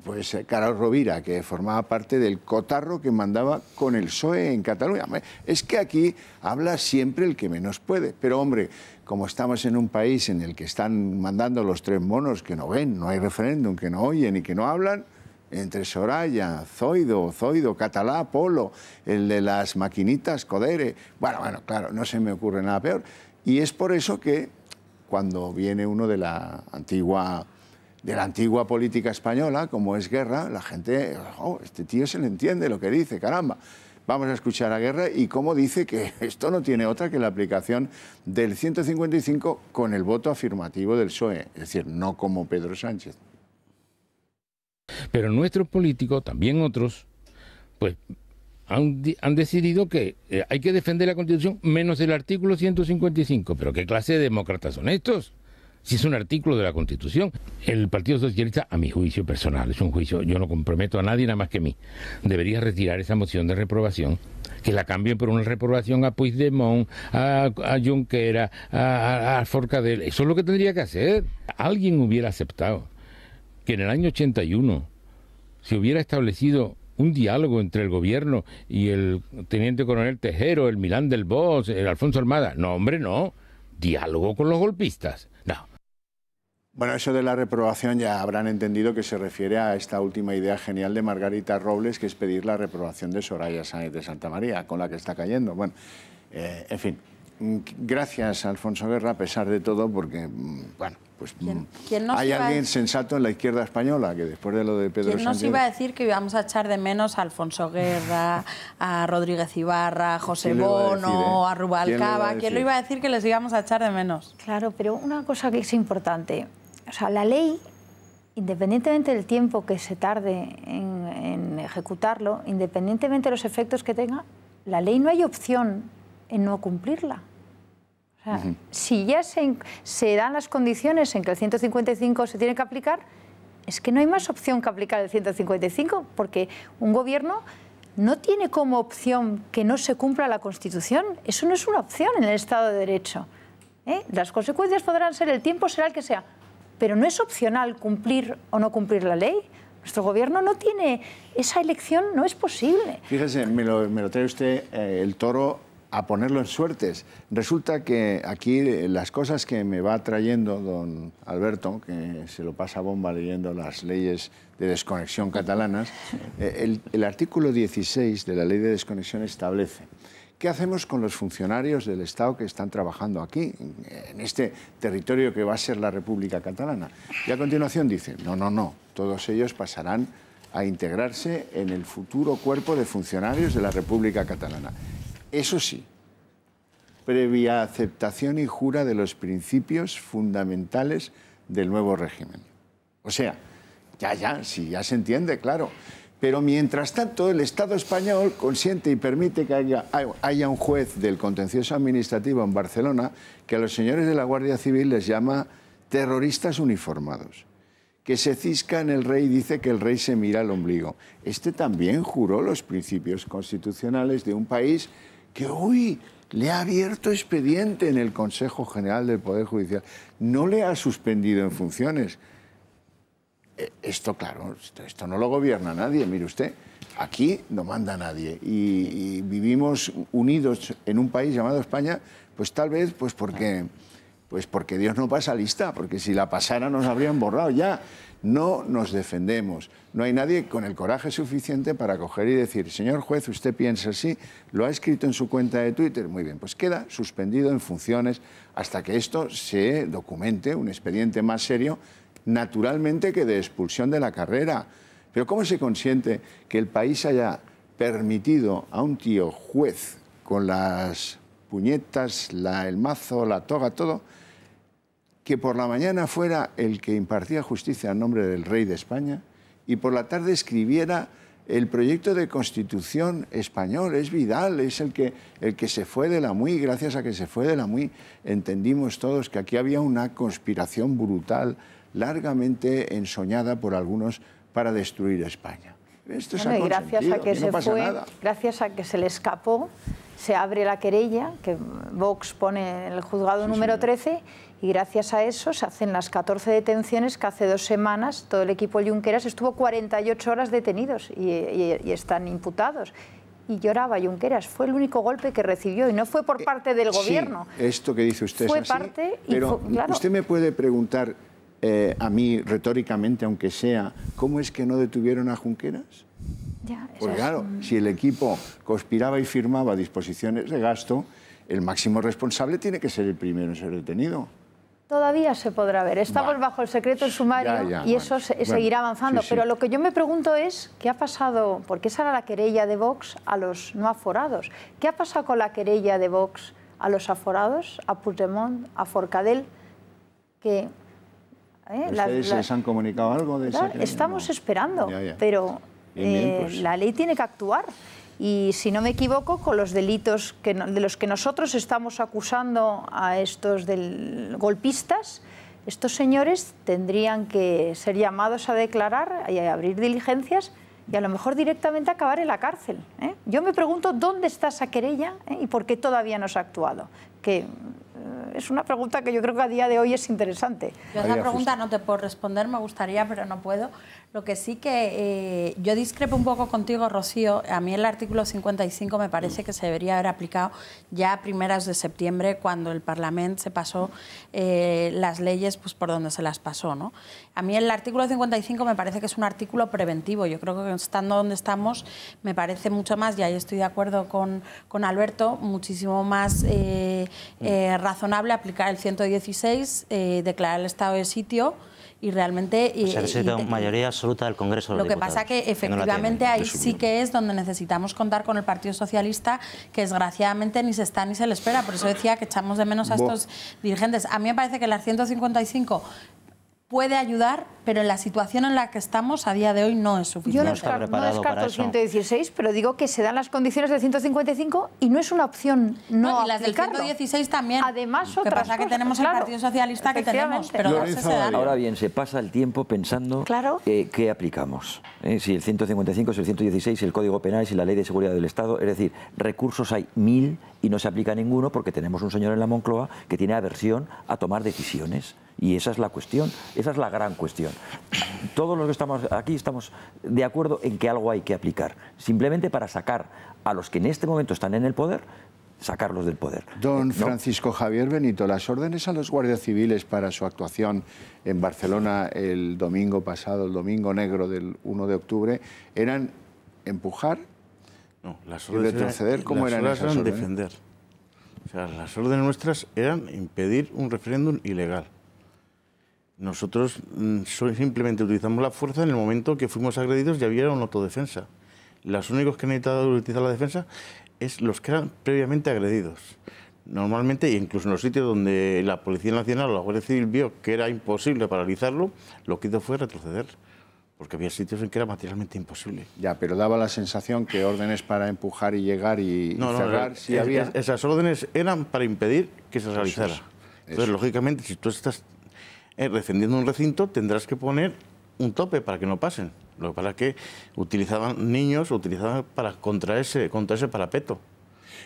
pues Carol Rovira, que formaba parte del cotarro que mandaba con el PSOE en Cataluña. Es que aquí habla siempre el que menos puede. Pero, hombre, como estamos en un país en el que están mandando los 3 monos que no ven, no hay referéndum, que no oyen y que no hablan, entre Soraya, Zoido, Catalá, Polo, el de las maquinitas, Codere... Bueno, claro, no se me ocurre nada peor. Y es por eso que cuando viene uno de la antigua política española, como es Guerra, la gente, este tío se le entiende lo que dice, caramba. Vamos a escuchar a Guerra y cómo dice que esto no tiene otra que la aplicación del 155 con el voto afirmativo del PSOE, es decir, no como Pedro Sánchez. Pero nuestros políticos, también otros, pues han decidido que hay que defender la Constitución menos el artículo 155. ¿Pero qué clase de demócratas son estos? Si es un artículo de la Constitución. El Partido Socialista, a mi juicio personal, es un juicio, yo no comprometo a nadie nada más que a mí, debería retirar esa moción de reprobación, que la cambien por una reprobación a Puigdemont, a Junqueras, a Forcadell. Eso es lo que tendría que hacer. Alguien hubiera aceptado que en el año 81 se hubiera establecido un diálogo entre el gobierno y el teniente coronel Tejero, el Milán del Bosch, el Alfonso Armada. No, hombre, no. Diálogo con los golpistas. No. Bueno, eso de la reprobación ya habrán entendido que se refiere a esta última idea genial de Margarita Robles, que es pedir la reprobación de Soraya Sáenz de Santamaría, con la que está cayendo. Bueno, en fin, gracias Alfonso Guerra, a pesar de todo, porque, bueno, pues hay alguien sensato en la izquierda española que después de lo de Pedro Sánchez... ¿Quién nos iba a decir que íbamos a echar de menos a Alfonso Guerra, a Rodríguez Ibarra, a José Bono, a Rubalcaba? ¿Quién lo iba a decir que les íbamos a echar de menos? Claro, pero una cosa que es importante, o sea, la ley independientemente del tiempo que se tarde en ejecutarlo, independientemente de los efectos que tenga, la ley no hay opción en no cumplirla. O sea, si ya se dan las condiciones en que el 155 se tiene que aplicar, es que no hay más opción que aplicar el 155, porque un gobierno no tiene como opción que no se cumpla la Constitución. Eso no es una opción en el Estado de Derecho. Las consecuencias podrán ser, el tiempo será el que sea, pero no es opcional cumplir o no cumplir la ley. Nuestro gobierno no tiene esa elección, no es posible. Fíjese, me lo trae usted el toro a ponerlo en suertes. Resulta que aquí las cosas que me va trayendo don Alberto, que se lo pasa bomba leyendo las leyes de desconexión catalanas, el artículo 16 de la ley de desconexión establece: ¿qué hacemos con los funcionarios del Estado que están trabajando aquí, en este territorio que va a ser la República Catalana? Y a continuación dice, no, todos ellos pasarán a integrarse en el futuro cuerpo de funcionarios de la República Catalana. Eso sí, previa aceptación y jura de los principios fundamentales del nuevo régimen. O sea, ya se entiende, claro. Pero mientras tanto, el Estado español consiente y permite que haya un juez del contencioso administrativo en Barcelona que a los señores de la Guardia Civil les llama terroristas uniformados. Que se cisca en el rey y dice que el rey se mira al ombligo. Este también juró los principios constitucionales de un país que hoy le ha abierto expediente en el Consejo General del Poder Judicial. No le ha suspendido en funciones. Esto, claro, esto no lo gobierna nadie, mire usted. Aquí no manda nadie y vivimos unidos en un país llamado España, pues tal vez porque Dios no pasa lista, porque si la pasara nos habrían borrado ya. No nos defendemos. No hay nadie con el coraje suficiente para coger y decir, señor juez, usted piensa así, lo ha escrito en su cuenta de Twitter. Muy bien, pues queda suspendido en funciones hasta que esto se documente, un expediente más serio, naturalmente que de expulsión de la carrera. Pero ¿cómo se consiente que el país haya permitido a un tío juez con las puñetas, el mazo, la toga, todo, que por la mañana fuera el que impartía justicia en nombre del rey de España y por la tarde escribiera el proyecto de Constitución español? Es Vidal, es el que se fue de la MUI. Gracias a que se fue de la MUI entendimos todos que aquí había una conspiración brutal, largamente ensoñada por algunos para destruir España. Esto se ha consentido, gracias a que no pasa nada. Gracias a que se le escapó, se abre la querella que Vox pone en el juzgado número 13 y gracias a eso se hacen las 14 detenciones que hace 2 semanas todo el equipo Junqueras estuvo 48 horas detenidos y están imputados. Y lloraba Junqueras, fue el único golpe que recibió y no fue por parte del gobierno. Sí, esto que dice usted fue es así, parte pero claro. Usted me puede preguntar a mí retóricamente, aunque sea, ¿cómo es que no detuvieron a Junqueras? Pues claro, si el equipo conspiraba y firmaba disposiciones de gasto, el máximo responsable tiene que ser el primero en ser detenido. Todavía se podrá ver. Estamos bajo el secreto sumario y eso seguirá avanzando. Pero lo que yo me pregunto es, ¿qué ha pasado? Porque esa era la querella de Vox a los no aforados. ¿Qué ha pasado con la querella de Vox a los aforados, a Puigdemont, a Forcadell? Que, ¿Ustedes les han comunicado algo de esa querella? Estamos esperando, pero pues la ley tiene que actuar. Y si no me equivoco, con los delitos de los que nosotros estamos acusando a estos golpistas, estos señores tendrían que ser llamados a declarar y a abrir diligencias y a lo mejor directamente acabar en la cárcel. Yo me pregunto dónde está esa querella y por qué todavía no se ha actuado. Que es una pregunta que yo creo que a día de hoy es interesante. Yo esa pregunta no te puedo responder, me gustaría, pero no puedo. Lo que sí que yo discrepo un poco contigo, Rocío. A mí el artículo 55 me parece que se debería haber aplicado ya a primeras de septiembre, cuando el Parlamento se pasó las leyes pues, por donde se las pasó, ¿no? A mí el artículo 55 me parece que es un artículo preventivo. Yo creo que estando donde estamos me parece mucho más, y ahí estoy de acuerdo con Alberto, muchísimo más razonable aplicar el 116, declarar el estado de sitio y realmente... O sea, necesita mayoría absoluta del Congreso de los Diputados. Lo que pasa que efectivamente ahí sí que es donde necesitamos contar con el Partido Socialista, que desgraciadamente ni se está ni se le espera. Por eso decía que echamos de menos a estos dirigentes. A mí me parece que el 155 puede ayudar, pero en la situación en la que estamos a día de hoy no es suficiente. Yo no descarto el 116, pero digo que se dan las condiciones del 155 y no es una opción no y las del aplicarlo. 116 también. Además, Lo que otras pasa que cosas, tenemos claro, el Partido Socialista que tenemos, pero no se dan. Ahora bien, se pasa el tiempo pensando qué aplicamos. Si el 155, si el 116, si el Código Penal, si la Ley de Seguridad del Estado. Es decir, recursos hay 1000 y no se aplica ninguno porque tenemos un señor en la Moncloa que tiene aversión a tomar decisiones. Y esa es la cuestión, esa es la gran cuestión. Todos los que estamos aquí estamos de acuerdo en que algo hay que aplicar, simplemente para sacar a los que en este momento están en el poder, sacarlos del poder. Don Francisco Javier Benito, las órdenes a los guardias civiles para su actuación en Barcelona el domingo pasado, el domingo negro del 1 de octubre, ¿eran empujar y retroceder? ¿Cómo eran esas órdenes? Defender. O sea, las órdenes nuestras eran impedir un referéndum ilegal. Nosotros simplemente utilizamos la fuerza en el momento que fuimos agredidos y había una autodefensa. Los únicos que han necesitado utilizar la defensa es los que eran previamente agredidos. Normalmente, incluso en los sitios donde la Policía Nacional o la Guardia Civil vio que era imposible paralizarlo, lo que hizo fue retroceder, porque había sitios en que era materialmente imposible. Ya, pero daba la sensación que órdenes para empujar y llegar y cerrar, sí había... Esas órdenes eran para impedir que se realizara. Entonces, lógicamente, si tú estás defendiendo un recinto, tendrás que poner un tope para que no pasen. Lo que pasa es que utilizaban niños, utilizaban contra ese parapeto.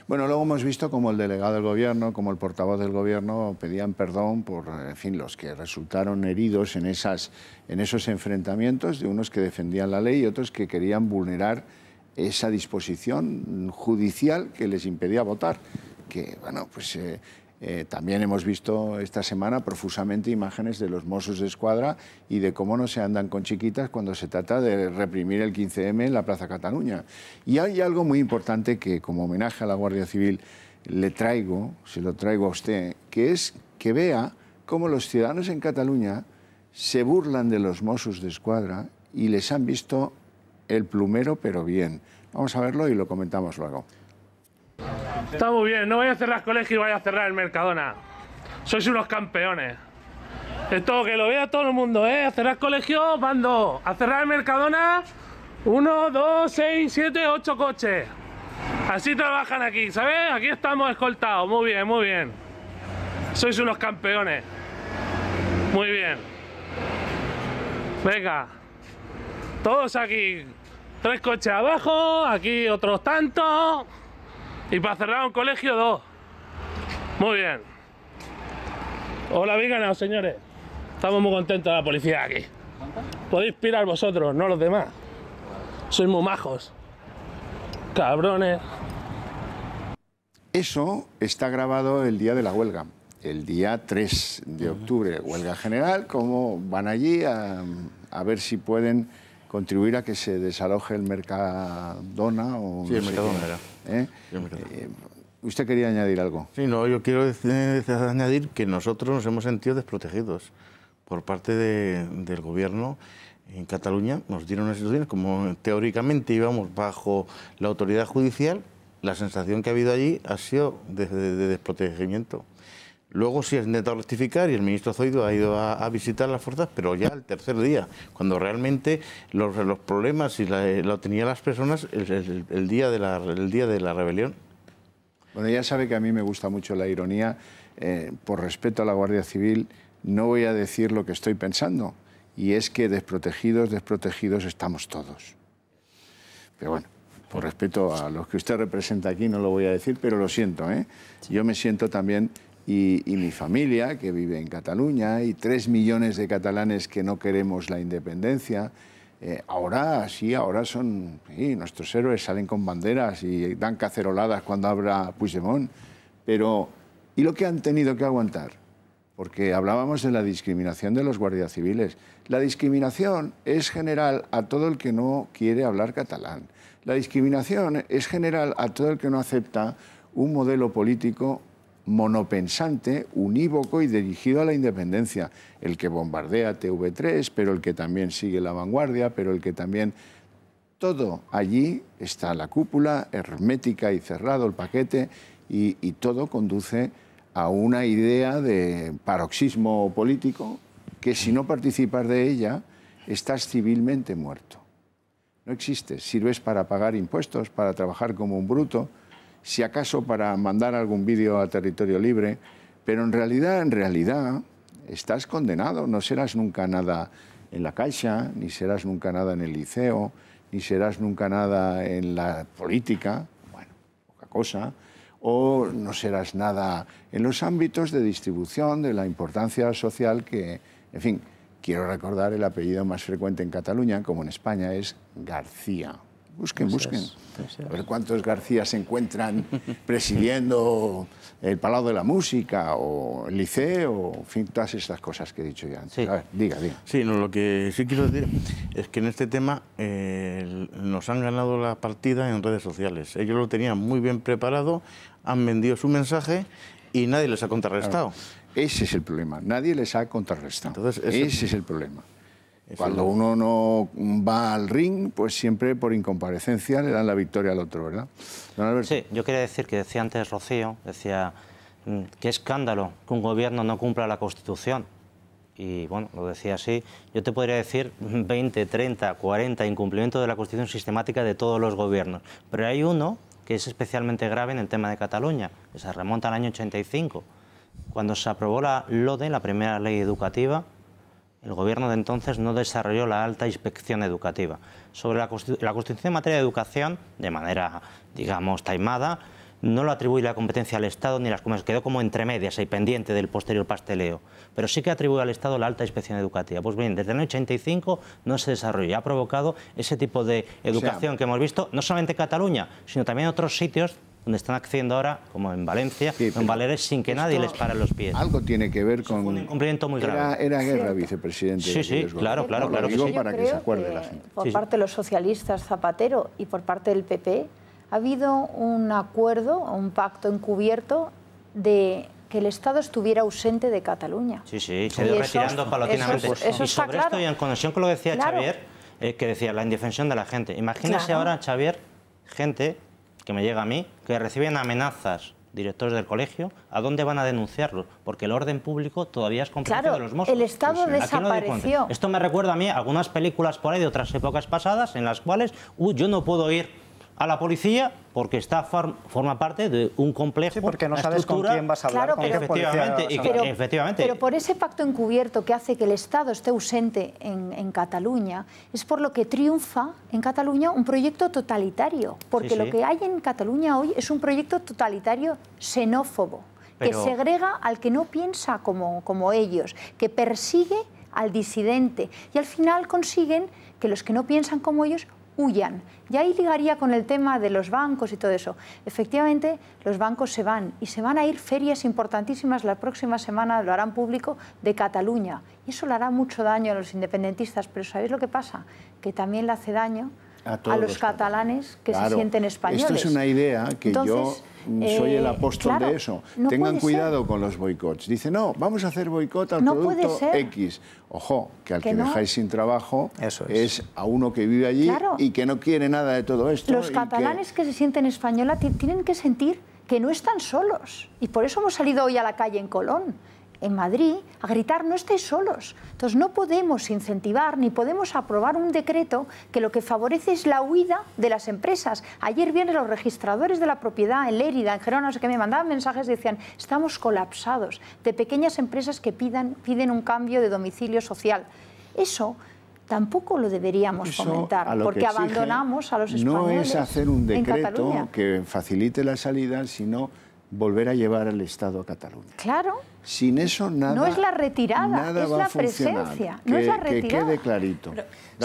Bueno, luego hemos visto como el delegado del Gobierno, como el portavoz del Gobierno pedían perdón por, en fin, los que resultaron heridos en esos enfrentamientos, de unos que defendían la ley y otros que querían vulnerar esa disposición judicial que les impedía votar. Que, bueno, pues... también hemos visto esta semana profusamente imágenes de los Mossos d'Esquadra y de cómo no se andan con chiquitas cuando se trata de reprimir el 15M en la Plaza Cataluña. Y hay algo muy importante que, como homenaje a la Guardia Civil, se lo traigo a usted, que es que vea cómo los ciudadanos en Cataluña se burlan de los Mossos d'Esquadra y les han visto el plumero, pero bien. Vamos a verlo y lo comentamos luego. Está muy bien, no vaya a cerrar colegio y vaya a cerrar el Mercadona. Sois unos campeones. Esto que lo vea todo el mundo, ¿eh? A cerrar colegio, van 2. A cerrar el Mercadona, 1, 2, 6, 7, 8 coches. Así trabajan aquí, ¿sabes? Aquí estamos escoltados. Muy bien, muy bien. Sois unos campeones. Muy bien. Venga. Todos aquí. 3 coches abajo, aquí otros tantos. Y para cerrar un colegio, 2. Muy bien. Hola, habéis ganado, señores. Estamos muy contentos de la policía aquí. Podéis pirar vosotros, no los demás. Sois muy majos. Cabrones. Eso está grabado el día de la huelga, el día 3 de octubre. Huelga general, cómo van allí a ver si pueden contribuir a que se desaloje el Mercadona. O sí, el Mercadona era. ¿Usted quería añadir algo? Sí, no, yo quiero añadir que nosotros nos hemos sentido desprotegidos por parte del Gobierno en Cataluña. Nos dieron unas instrucciones, como teóricamente íbamos bajo la autoridad judicial, la sensación que ha habido allí ha sido de desprotegimiento. Luego sí es intentado rectificar y el ministro Zoido ha ido a visitar las fuerzas, pero ya el tercer día, cuando realmente los problemas y lo tenían las personas el día de la rebelión. Bueno, ya sabe que a mí me gusta mucho la ironía. Por respeto a la Guardia Civil, no voy a decir lo que estoy pensando, y es que desprotegidos estamos todos. Pero bueno, por respeto a los que usted representa aquí, no lo voy a decir, pero lo siento, ¿eh? Yo me siento también... Y mi familia, que vive en Cataluña, y 3 millones de catalanes que no queremos la independencia, ahora son... Sí, nuestros héroes salen con banderas y dan caceroladas cuando habla Puigdemont, pero ¿y lo que han tenido que aguantar? Porque hablábamos de la discriminación de los guardias civiles. La discriminación es general a todo el que no quiere hablar catalán. La discriminación es general a todo el que no acepta un modelo político monopensante, unívoco y dirigido a la independencia. El que bombardea TV3, pero el que también sigue La Vanguardia, pero el que también... Todo allí está la cúpula, hermética y cerrado el paquete, y todo conduce a una idea de paroxismo político que si no participas de ella, estás civilmente muerto. No existes. Sirves para pagar impuestos, para trabajar como un bruto, si acaso para mandar algún vídeo a territorio libre, pero en realidad, estás condenado. No serás nunca nada en la Caixa, ni serás nunca nada en el liceo, ni serás nunca nada en la política, bueno, poca cosa, o no serás nada en los ámbitos de distribución de la importancia social que, en fin, quiero recordar el apellido más frecuente en Cataluña, como en España, es García. Busquen. A ver cuántos García se encuentran presidiendo el Palau de la Música o el Liceo, en fin, todas estas cosas que he dicho ya antes. Sí. A ver, diga. Sí, lo que sí quiero decir es que en este tema nos han ganado la partida en redes sociales. Ellos lo tenían muy bien preparado, han vendido su mensaje y nadie les ha contrarrestado. Claro. Ese es el problema, nadie les ha contrarrestado. Entonces, ese es el problema. Cuando uno no va al ring, pues siempre por incomparecencia le dan la victoria al otro, ¿verdad? Don Alberto. Sí, yo quería decir que decía antes Rocío, decía, qué escándalo que un gobierno no cumpla la Constitución. Y bueno, lo decía así. Yo te podría decir 20, 30, 40 incumplimientos de la Constitución sistemática de todos los gobiernos. Pero hay uno que es especialmente grave en el tema de Cataluña, que se remonta al año 85, cuando se aprobó la LODE, la primera ley educativa. El gobierno de entonces no desarrolló la alta inspección educativa. Sobre la Constitución en materia de educación, de manera, digamos, taimada, no lo atribuye la competencia al Estado ni las comunidades, quedó como entre medias y pendiente del posterior pasteleo, pero sí que atribuye al Estado la alta inspección educativa. Pues bien, desde el año 85 no se desarrolló y ha provocado ese tipo de educación que hemos visto, no solamente en Cataluña, sino también en otros sitios donde están accediendo ahora, como en Valencia, en Baleares, sin que nadie les pare los pies. Algo tiene que ver con... un incumplimiento muy grave. Era Guerra, vicepresidente. Sí, claro que digo sí. para que se acuerde la gente. Por parte de los socialistas, Zapatero, y por parte del PP, ha habido un acuerdo, un pacto encubierto de que el Estado estuviera ausente de Cataluña. Sí, se ha ido retirando paulatinamente. Y sobre esto, y en conexión con lo que decía Xavier, que decía la indefensión de la gente. Imagínese ahora, Xavier, gente que me llega a mí, que reciben amenazas directores del colegio, ¿a dónde van a denunciarlo? Porque el orden público todavía es competencia de los Mossos. El Estado desapareció. Esto me recuerda a mí algunas películas por ahí de otras épocas pasadas en las cuales yo no puedo ir a la policía porque forma parte de un complejo, porque no sabes con quién vas a hablar, claro, efectivamente. Pero por ese pacto encubierto que hace que el Estado esté ausente en Cataluña, es por lo que triunfa en Cataluña un proyecto totalitario, porque lo que hay en Cataluña hoy es un proyecto totalitario xenófobo, que segrega al que no piensa como ellos, que persigue al disidente y al final consiguen que los que no piensan como ellos huyan. Y ahí ligaría con el tema de los bancos y todo eso. Efectivamente, los bancos se van y se van a ir ferias importantísimas la próxima semana, lo harán público, de Cataluña. Y eso le hará mucho daño a los independentistas, pero ¿sabéis lo que pasa? Que también le hace daño a los catalanes que se sienten españoles. Esto es una idea que yo soy el apóstol de eso. No Tengan cuidado con los boicots. Dice, no, vamos a hacer boicot al producto X. Ojo, que al que dejáis sin trabajo es a uno que vive allí y que no quiere nada de todo esto. Los catalanes que se sienten españoles tienen que sentir que no están solos. Y por eso hemos salido hoy a la calle en Colón, en Madrid, a gritar, no estéis solos. Entonces no podemos incentivar ni podemos aprobar un decreto que lo que favorece es la huida de las empresas. Ayer viernes los registradores de la propiedad en Lérida, en Gerona, no sé qué, me mandaban mensajes y decían, estamos colapsados de pequeñas empresas que piden un cambio de domicilio social. Eso tampoco lo deberíamos fomentar, porque abandonamos a los españoles. No es hacer un decreto que facilite la salida, sino volver a llevar al Estado a Cataluña. Claro. Sin eso nada. No es la retirada, es la presencia. No es la retirada. Que quede clarito.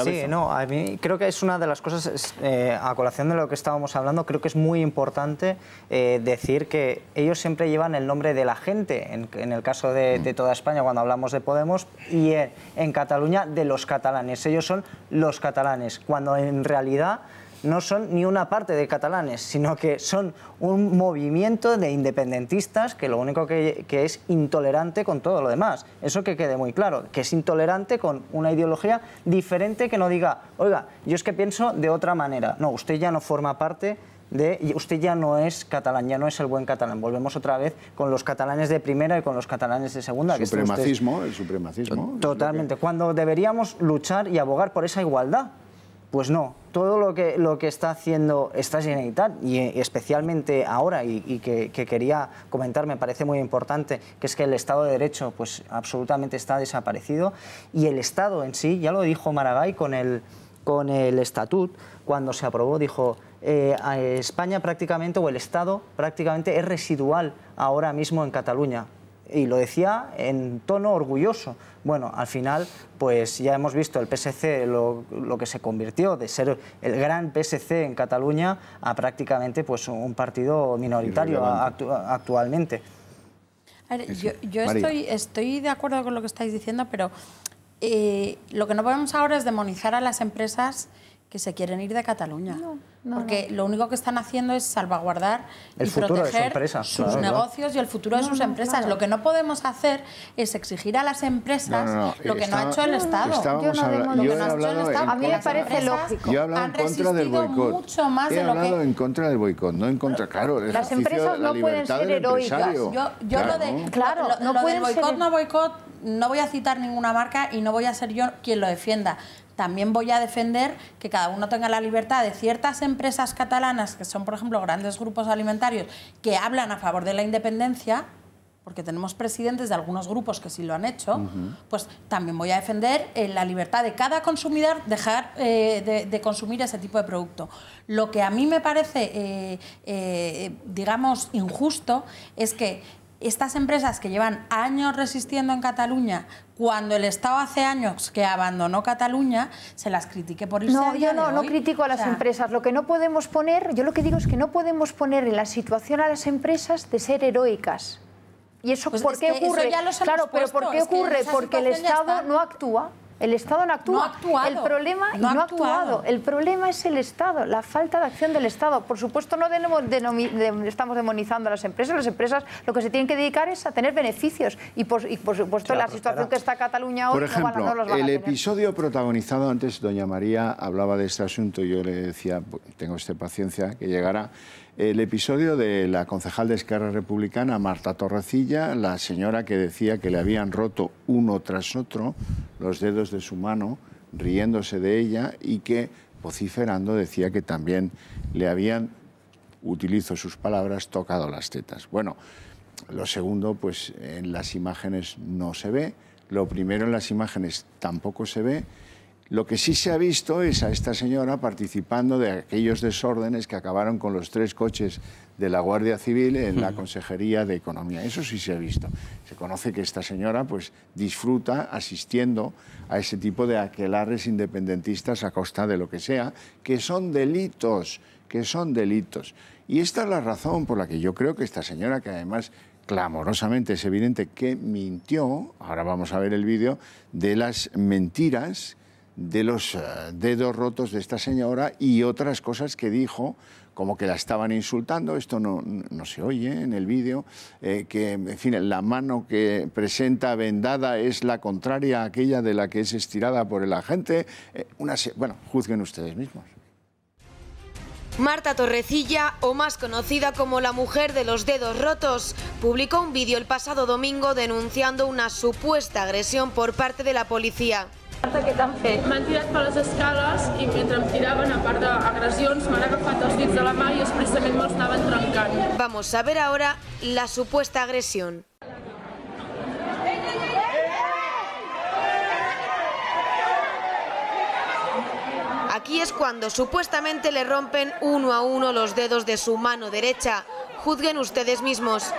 Sí, no, a mí creo que es una de las cosas, a colación de lo que estábamos hablando, creo que es muy importante decir que ellos siempre llevan el nombre de la gente, en el caso de toda España, cuando hablamos de Podemos, y en Cataluña de los catalanes. Ellos son los catalanes, cuando en realidad no son ni una parte de catalanes, sino que son un movimiento de independentistas que lo único que es intolerante con todo lo demás. Eso que quede muy claro, que es intolerante con una ideología diferente que no diga, oiga, yo es que pienso de otra manera. No, usted ya no forma parte de usted ya no es catalán, ya no es el buen catalán. Volvemos otra vez con los catalanes de primera y con los catalanes de segunda. El supremacismo. Totalmente. Cuando deberíamos luchar y abogar por esa igualdad. Pues no, todo lo que está haciendo esta Generalitat, y especialmente ahora, y que quería comentar, me parece muy importante, que es que el Estado de Derecho pues absolutamente está desaparecido, y el Estado en sí, ya lo dijo Maragall con el Estatut, cuando se aprobó, dijo, España prácticamente, o el Estado prácticamente es residual ahora mismo en Cataluña. Y lo decía en tono orgulloso. Bueno, al final, pues ya hemos visto el PSC lo que se convirtió de ser el gran PSC en Cataluña a prácticamente pues un partido minoritario actualmente. A ver, yo estoy de acuerdo con lo que estáis diciendo, pero lo que no podemos ahora es demonizar a las empresas que se quieren ir de Cataluña. Porque lo único que están haciendo es salvaguardar y proteger sus negocios y el futuro de sus empresas. Lo que no podemos hacer es exigir a las empresas lo que no ha hecho el Estado. A mí me parece lógico. Yo he hablado en contra del boicot. Mucho más he hablado en contra del boicot, no en contra, claro. Las empresas no pueden ser heroicas. Lo del boicot, no voy a citar ninguna marca y no voy a ser yo quien lo defienda. También voy a defender que cada uno tenga la libertad de ciertas empresas catalanas, que son, por ejemplo, grandes grupos alimentarios, que hablan a favor de la independencia, porque tenemos presidentes de algunos grupos que sí lo han hecho, pues también voy a defender la libertad de cada consumidor dejar de consumir ese tipo de producto. Lo que a mí me parece, digamos, injusto es que estas empresas que llevan años resistiendo en Cataluña, cuando el Estado hace años que abandonó Cataluña, se las critique por irse a día de hoy. No critico a las empresas. Lo que no podemos poner, yo lo que digo es que no podemos poner en la situación a las empresas de ser heroicas. ¿Y eso por qué ocurre? Claro, pero ¿por qué ocurre? Porque el Estado no actúa. El Estado no actúa. No ha actuado. El problema no ha actuado. El problema es el Estado, la falta de acción del Estado. Por supuesto, no estamos demonizando a las empresas. Las empresas lo que se tienen que dedicar es a tener beneficios. Y por supuesto, la situación que está Cataluña hoy, por ejemplo, no los van a tener. El episodio protagonizado, antes doña María hablaba de este asunto, yo le decía, tengo paciencia, que llegará. El episodio de la concejal de Esquerra Republicana, Marta Torrecilla, la señora que decía que le habían roto uno tras otro los dedos de su mano, riéndose de ella, y que, vociferando, decía que también le habían, utilizo sus palabras, tocado las tetas. Bueno, lo segundo, pues en las imágenes no se ve. Lo primero, en las imágenes tampoco se ve. Lo que sí se ha visto es a esta señora participando de aquellos desórdenes que acabaron con los 3 coches de la Guardia Civil en la Consejería de Economía. Eso sí se ha visto. Se conoce que esta señora pues disfruta asistiendo a ese tipo de aquelarres independentistas a costa de lo que sea, que son delitos, Y esta es la razón por la que yo creo que esta señora, que además clamorosamente es evidente que mintió, ahora vamos a ver el vídeo, de las mentiras, de los dedos rotos de esta señora y otras cosas que dijo, como que la estaban insultando, esto no se oye en el vídeo, que, en fin, la mano que presenta vendada es la contraria a aquella de la que es estirada por el agente. Bueno, juzguen ustedes mismos. Marta Torrecilla, o más conocida como la mujer de los dedos rotos, publicó un vídeo el pasado domingo denunciando una supuesta agresión por parte de la policía. Què t'han fet? M'han tirat per les escales i mentre em tiraven, a part d'agressions, m'han agafat els dits de la mà i expressament me'ls anaven trencant. Vamos a ver ahora la supuesta agresión. Aquí es cuando supuestamente le rompen uno a uno los dedos de su mano derecha. Juzguen ustedes mismos.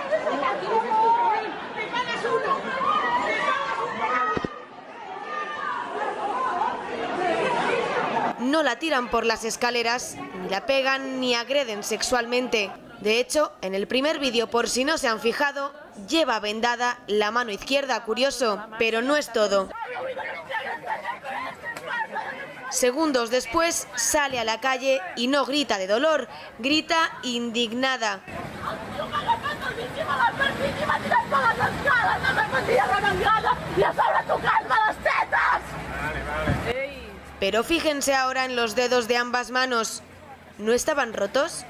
No la tiran por las escaleras, ni la pegan, ni agreden sexualmente. De hecho, en el primer vídeo, por si no se han fijado, lleva vendada la mano izquierda, curioso, pero no es todo. Segundos después, sale a la calle y no grita de dolor, grita indignada. Pero fíjense ahora en los dedos de ambas manos. ¿No estaban rotos?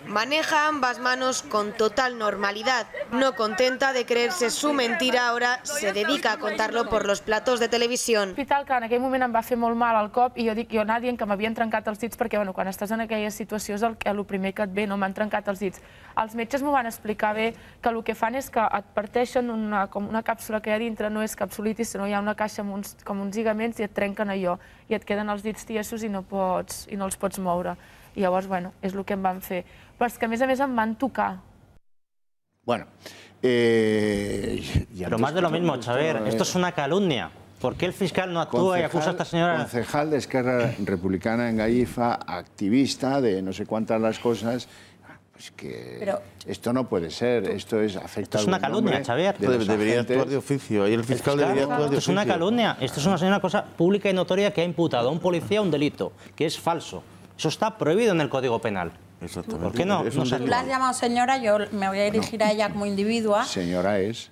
Maneja ambas manos con total normalidad. No contenta de creerse su mentira, ahora se dedica a contarlo por los platos de televisió. L'hospital, que en aquell moment em va fer molt mal al cop, i jo anava dient que m'havien trencat els dits, perquè quan estàs en aquella situació és el primer que et ve, no m'han trencat els dits. Els metges m'ho van explicar bé, que el que fan és que et parteixen com una càpsula que hi ha dintre, no és capsulitis, sinó hi ha una caixa com uns lligaments i et trenquen allò, i et queden els dits tiesos i no els pots moure. I llavors, bueno, és el que em van fer. Però és que a més em van tocar. Bueno, pero más de lo mismo, Xavier, esto es una calumnia. ¿Por qué el fiscal no actúa y acusa a esta señora? Concejal de Esquerra Republicana en Gallifa, activista de no sé cuántas las cosas. Pues que esto no puede ser, esto afecta a una calumnia, Xavier. Debería actuar de oficio, ahí el fiscal debería actuar de oficio. Esto es una calumnia, esto es una cosa pública y notoria que ha imputado a un policía un delito, que es falso. Eso está prohibido en el Código Penal. Exactamente. ¿Por qué no? Tú la has llamado señora, yo me voy a dirigir a ella como individua. Señora es...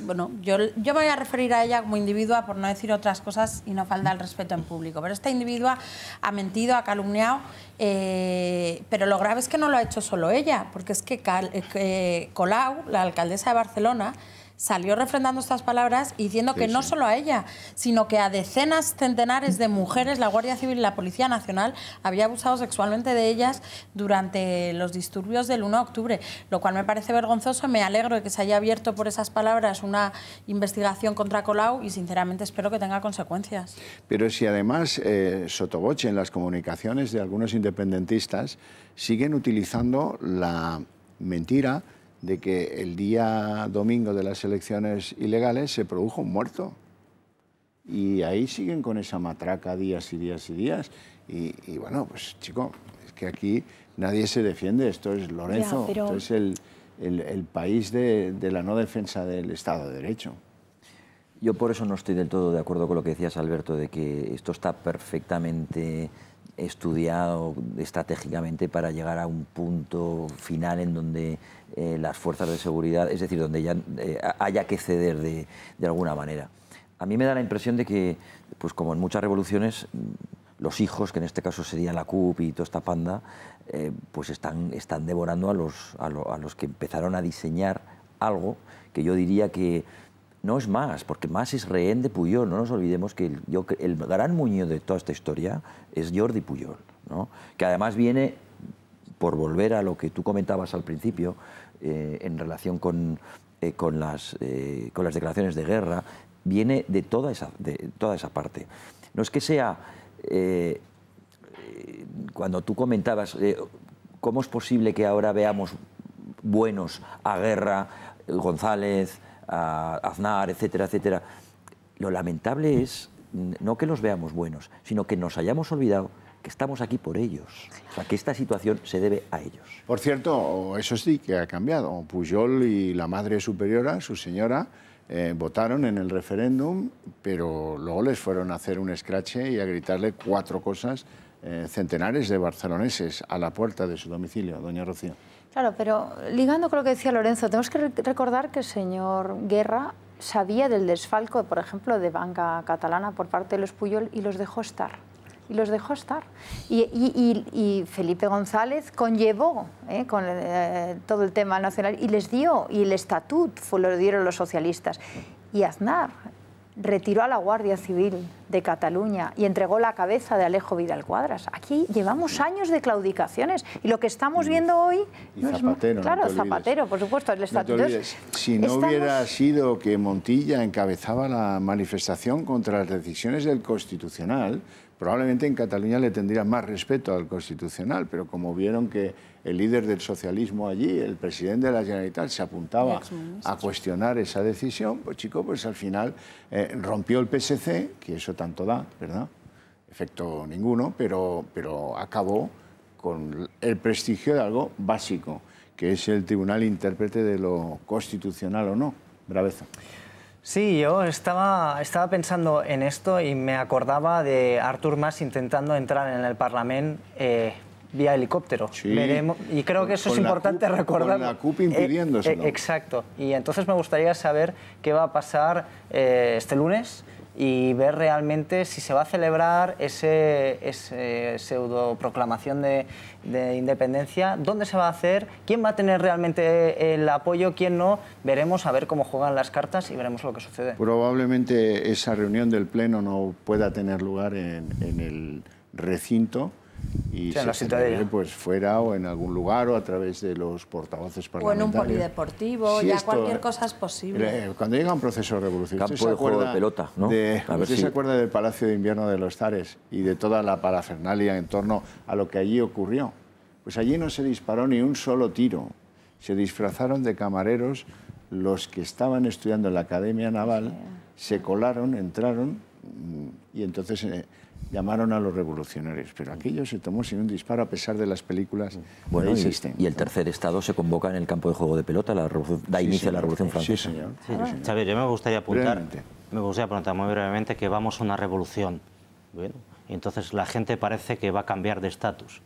Bueno, yo me voy a referir a ella como individua por no decir otras cosas y no falta el respeto en público. Pero esta individua ha mentido, ha calumniado, pero lo grave es que no lo ha hecho solo ella, porque es que Colau, la alcaldesa de Barcelona, salió refrendando estas palabras y diciendo que no solo a ella, sino que a decenas, centenares de mujeres, la Guardia Civil y la Policía Nacional había abusado sexualmente de ellas durante los disturbios del 1 de octubre, lo cual me parece vergonzoso. Me alegro de que se haya abierto por esas palabras una investigación contra Colau y sinceramente espero que tenga consecuencias. Pero si además sotoboche en las comunicaciones de algunos independentistas siguen utilizando la mentira de que el día domingo de las elecciones ilegales se produjo un muerto. Y ahí siguen con esa matraca días y días y días. Y bueno, pues chico, es que aquí nadie se defiende. Esto es Lorenzo, esto es el país de la no defensa del Estado de Derecho. Yo por eso no estoy del todo de acuerdo con lo que decías, Alberto, de que esto está perfectamente estudiado estratégicamente para llegar a un punto final en donde las fuerzas de seguridad, es decir, donde ya haya que ceder de alguna manera. A mí me da la impresión de que, pues como en muchas revoluciones, los hijos, que en este caso serían la CUP y toda esta panda, pues están devorando a los que empezaron a diseñar algo que yo diría que no es Mas, porque Mas es rehén de Pujol. No nos olvidemos que el gran muñeco de toda esta historia es Jordi Pujol, ¿no? Que además viene, por volver a lo que tú comentabas al principio, en relación con las declaraciones de guerra, viene de toda esa parte. No es que sea, cuando tú comentabas, ¿cómo es posible que ahora veamos buenos a Guerra, González, a Aznar, etcétera, etcétera? Lo lamentable es no que los veamos buenos, sino que nos hayamos olvidado que estamos aquí por ellos. O sea, que esta situación se debe a ellos. Por cierto, eso sí que ha cambiado. Pujol y la Madre Superiora, su señora, votaron en el referéndum, pero luego les fueron a hacer un escrache y a gritarle 4 cosas, centenares de barceloneses a la puerta de su domicilio. Doña Rocío. Claro, pero ligando con lo que decía Lorenzo, tenemos que recordar que el señor Guerra sabía del desfalco, por ejemplo, de banca catalana por parte de los Pujol y los dejó estar. Y Felipe González conllevó con todo el tema nacional y les dio, y el estatut lo dieron los socialistas. Y Aznar retiró a la Guardia Civil de Cataluña y entregó la cabeza de Alejo Vidal Quadras. Aquí llevamos años de claudicaciones y lo que estamos viendo hoy... Y Zapatero, claro, Zapatero, por supuesto, el estatuto. Si no hubiera sido que Montilla encabezaba la manifestación contra las decisiones del Constitucional, probablemente en Cataluña le tendría más respeto al Constitucional, pero como vieron que el líder del socialismo allí, el presidente de la Generalitat, se apuntaba a cuestionar esa decisión, pues chico, pues al final rompió el PSC, que eso tanto da, ¿verdad? Efecto ninguno, pero acabó con el prestigio de algo básico, que es el tribunal intérprete de lo constitucional o no. Braveza. Sí, yo estaba pensando en esto y me acordaba de Artur Mas intentando entrar en el Parlamento vía helicóptero. Sí. Y creo que eso es importante recordar. Con la CUP impidiéndoselo. Exacto. Y entonces me gustaría saber qué va a pasar este lunes y ver realmente si se va a celebrar ese pseudo proclamación de independencia, dónde se va a hacer, quién va a tener realmente el apoyo, quién no. Veremos a ver cómo juegan las cartas y veremos lo que sucede. Probablemente esa reunión del Pleno no pueda tener lugar en el recinto y sí, se celebre pues fuera o en algún lugar o a través de los portavoces parlamentarios. O en un polideportivo, sí, ya cualquier cosa es posible. Cuando llega un proceso de revolución, campo de juego de pelota, ¿no? ¿Usted se acuerda del Palacio de Invierno de los Zares y de toda la parafernalia en torno a lo que allí ocurrió? Pues allí no se disparó ni un solo tiro. Se disfrazaron de camareros los que estaban estudiando en la Academia Naval, se colaron, entraron y entonces llamaron a los revolucionarios. Pero aquello se tomó sin un disparo a pesar de las películas bueno, de Eisenstein. Y el tercer estado se convoca en el campo de juego de pelota, da inicio a la Revolución Francesa. Sí, señor. Xavier, yo me gustaría apuntar muy brevemente que vamos a una revolución. Bueno, y entonces la gente parece que va a cambiar de estatus.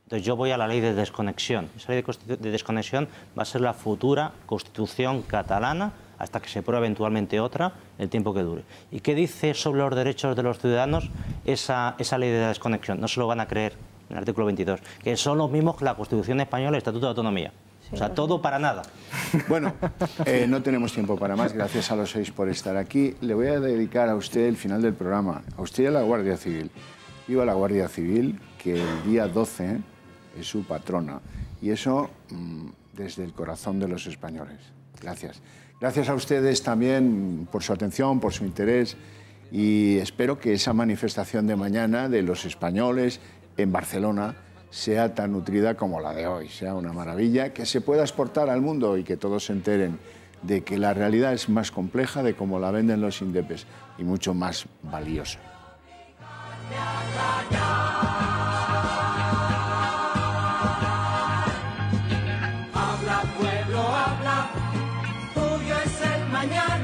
Entonces yo voy a la ley de desconexión. Esa ley de desconexión va a ser la futura Constitución catalana hasta que se pruebe eventualmente otra, el tiempo que dure. ¿Y qué dice sobre los derechos de los ciudadanos esa ley de desconexión? No se lo van a creer en el artículo 22, que son los mismos que la Constitución española y el Estatuto de Autonomía. O sea, todo para nada. Bueno, no tenemos tiempo para más. Gracias a los 6 por estar aquí. Le voy a dedicar a usted el final del programa, a usted y a la Guardia Civil. Viva la Guardia Civil, que el día 12 es su patrona. Y eso desde el corazón de los españoles. Gracias. Gracias a ustedes también por su atención, por su interés y espero que esa manifestación de mañana de los españoles en Barcelona sea tan nutrida como la de hoy, sea una maravilla, que se pueda exportar al mundo y que todos se enteren de que la realidad es más compleja de cómo la venden los indepes y mucho más valiosa. Habla, pueblo, habla, tuyo es el mañana.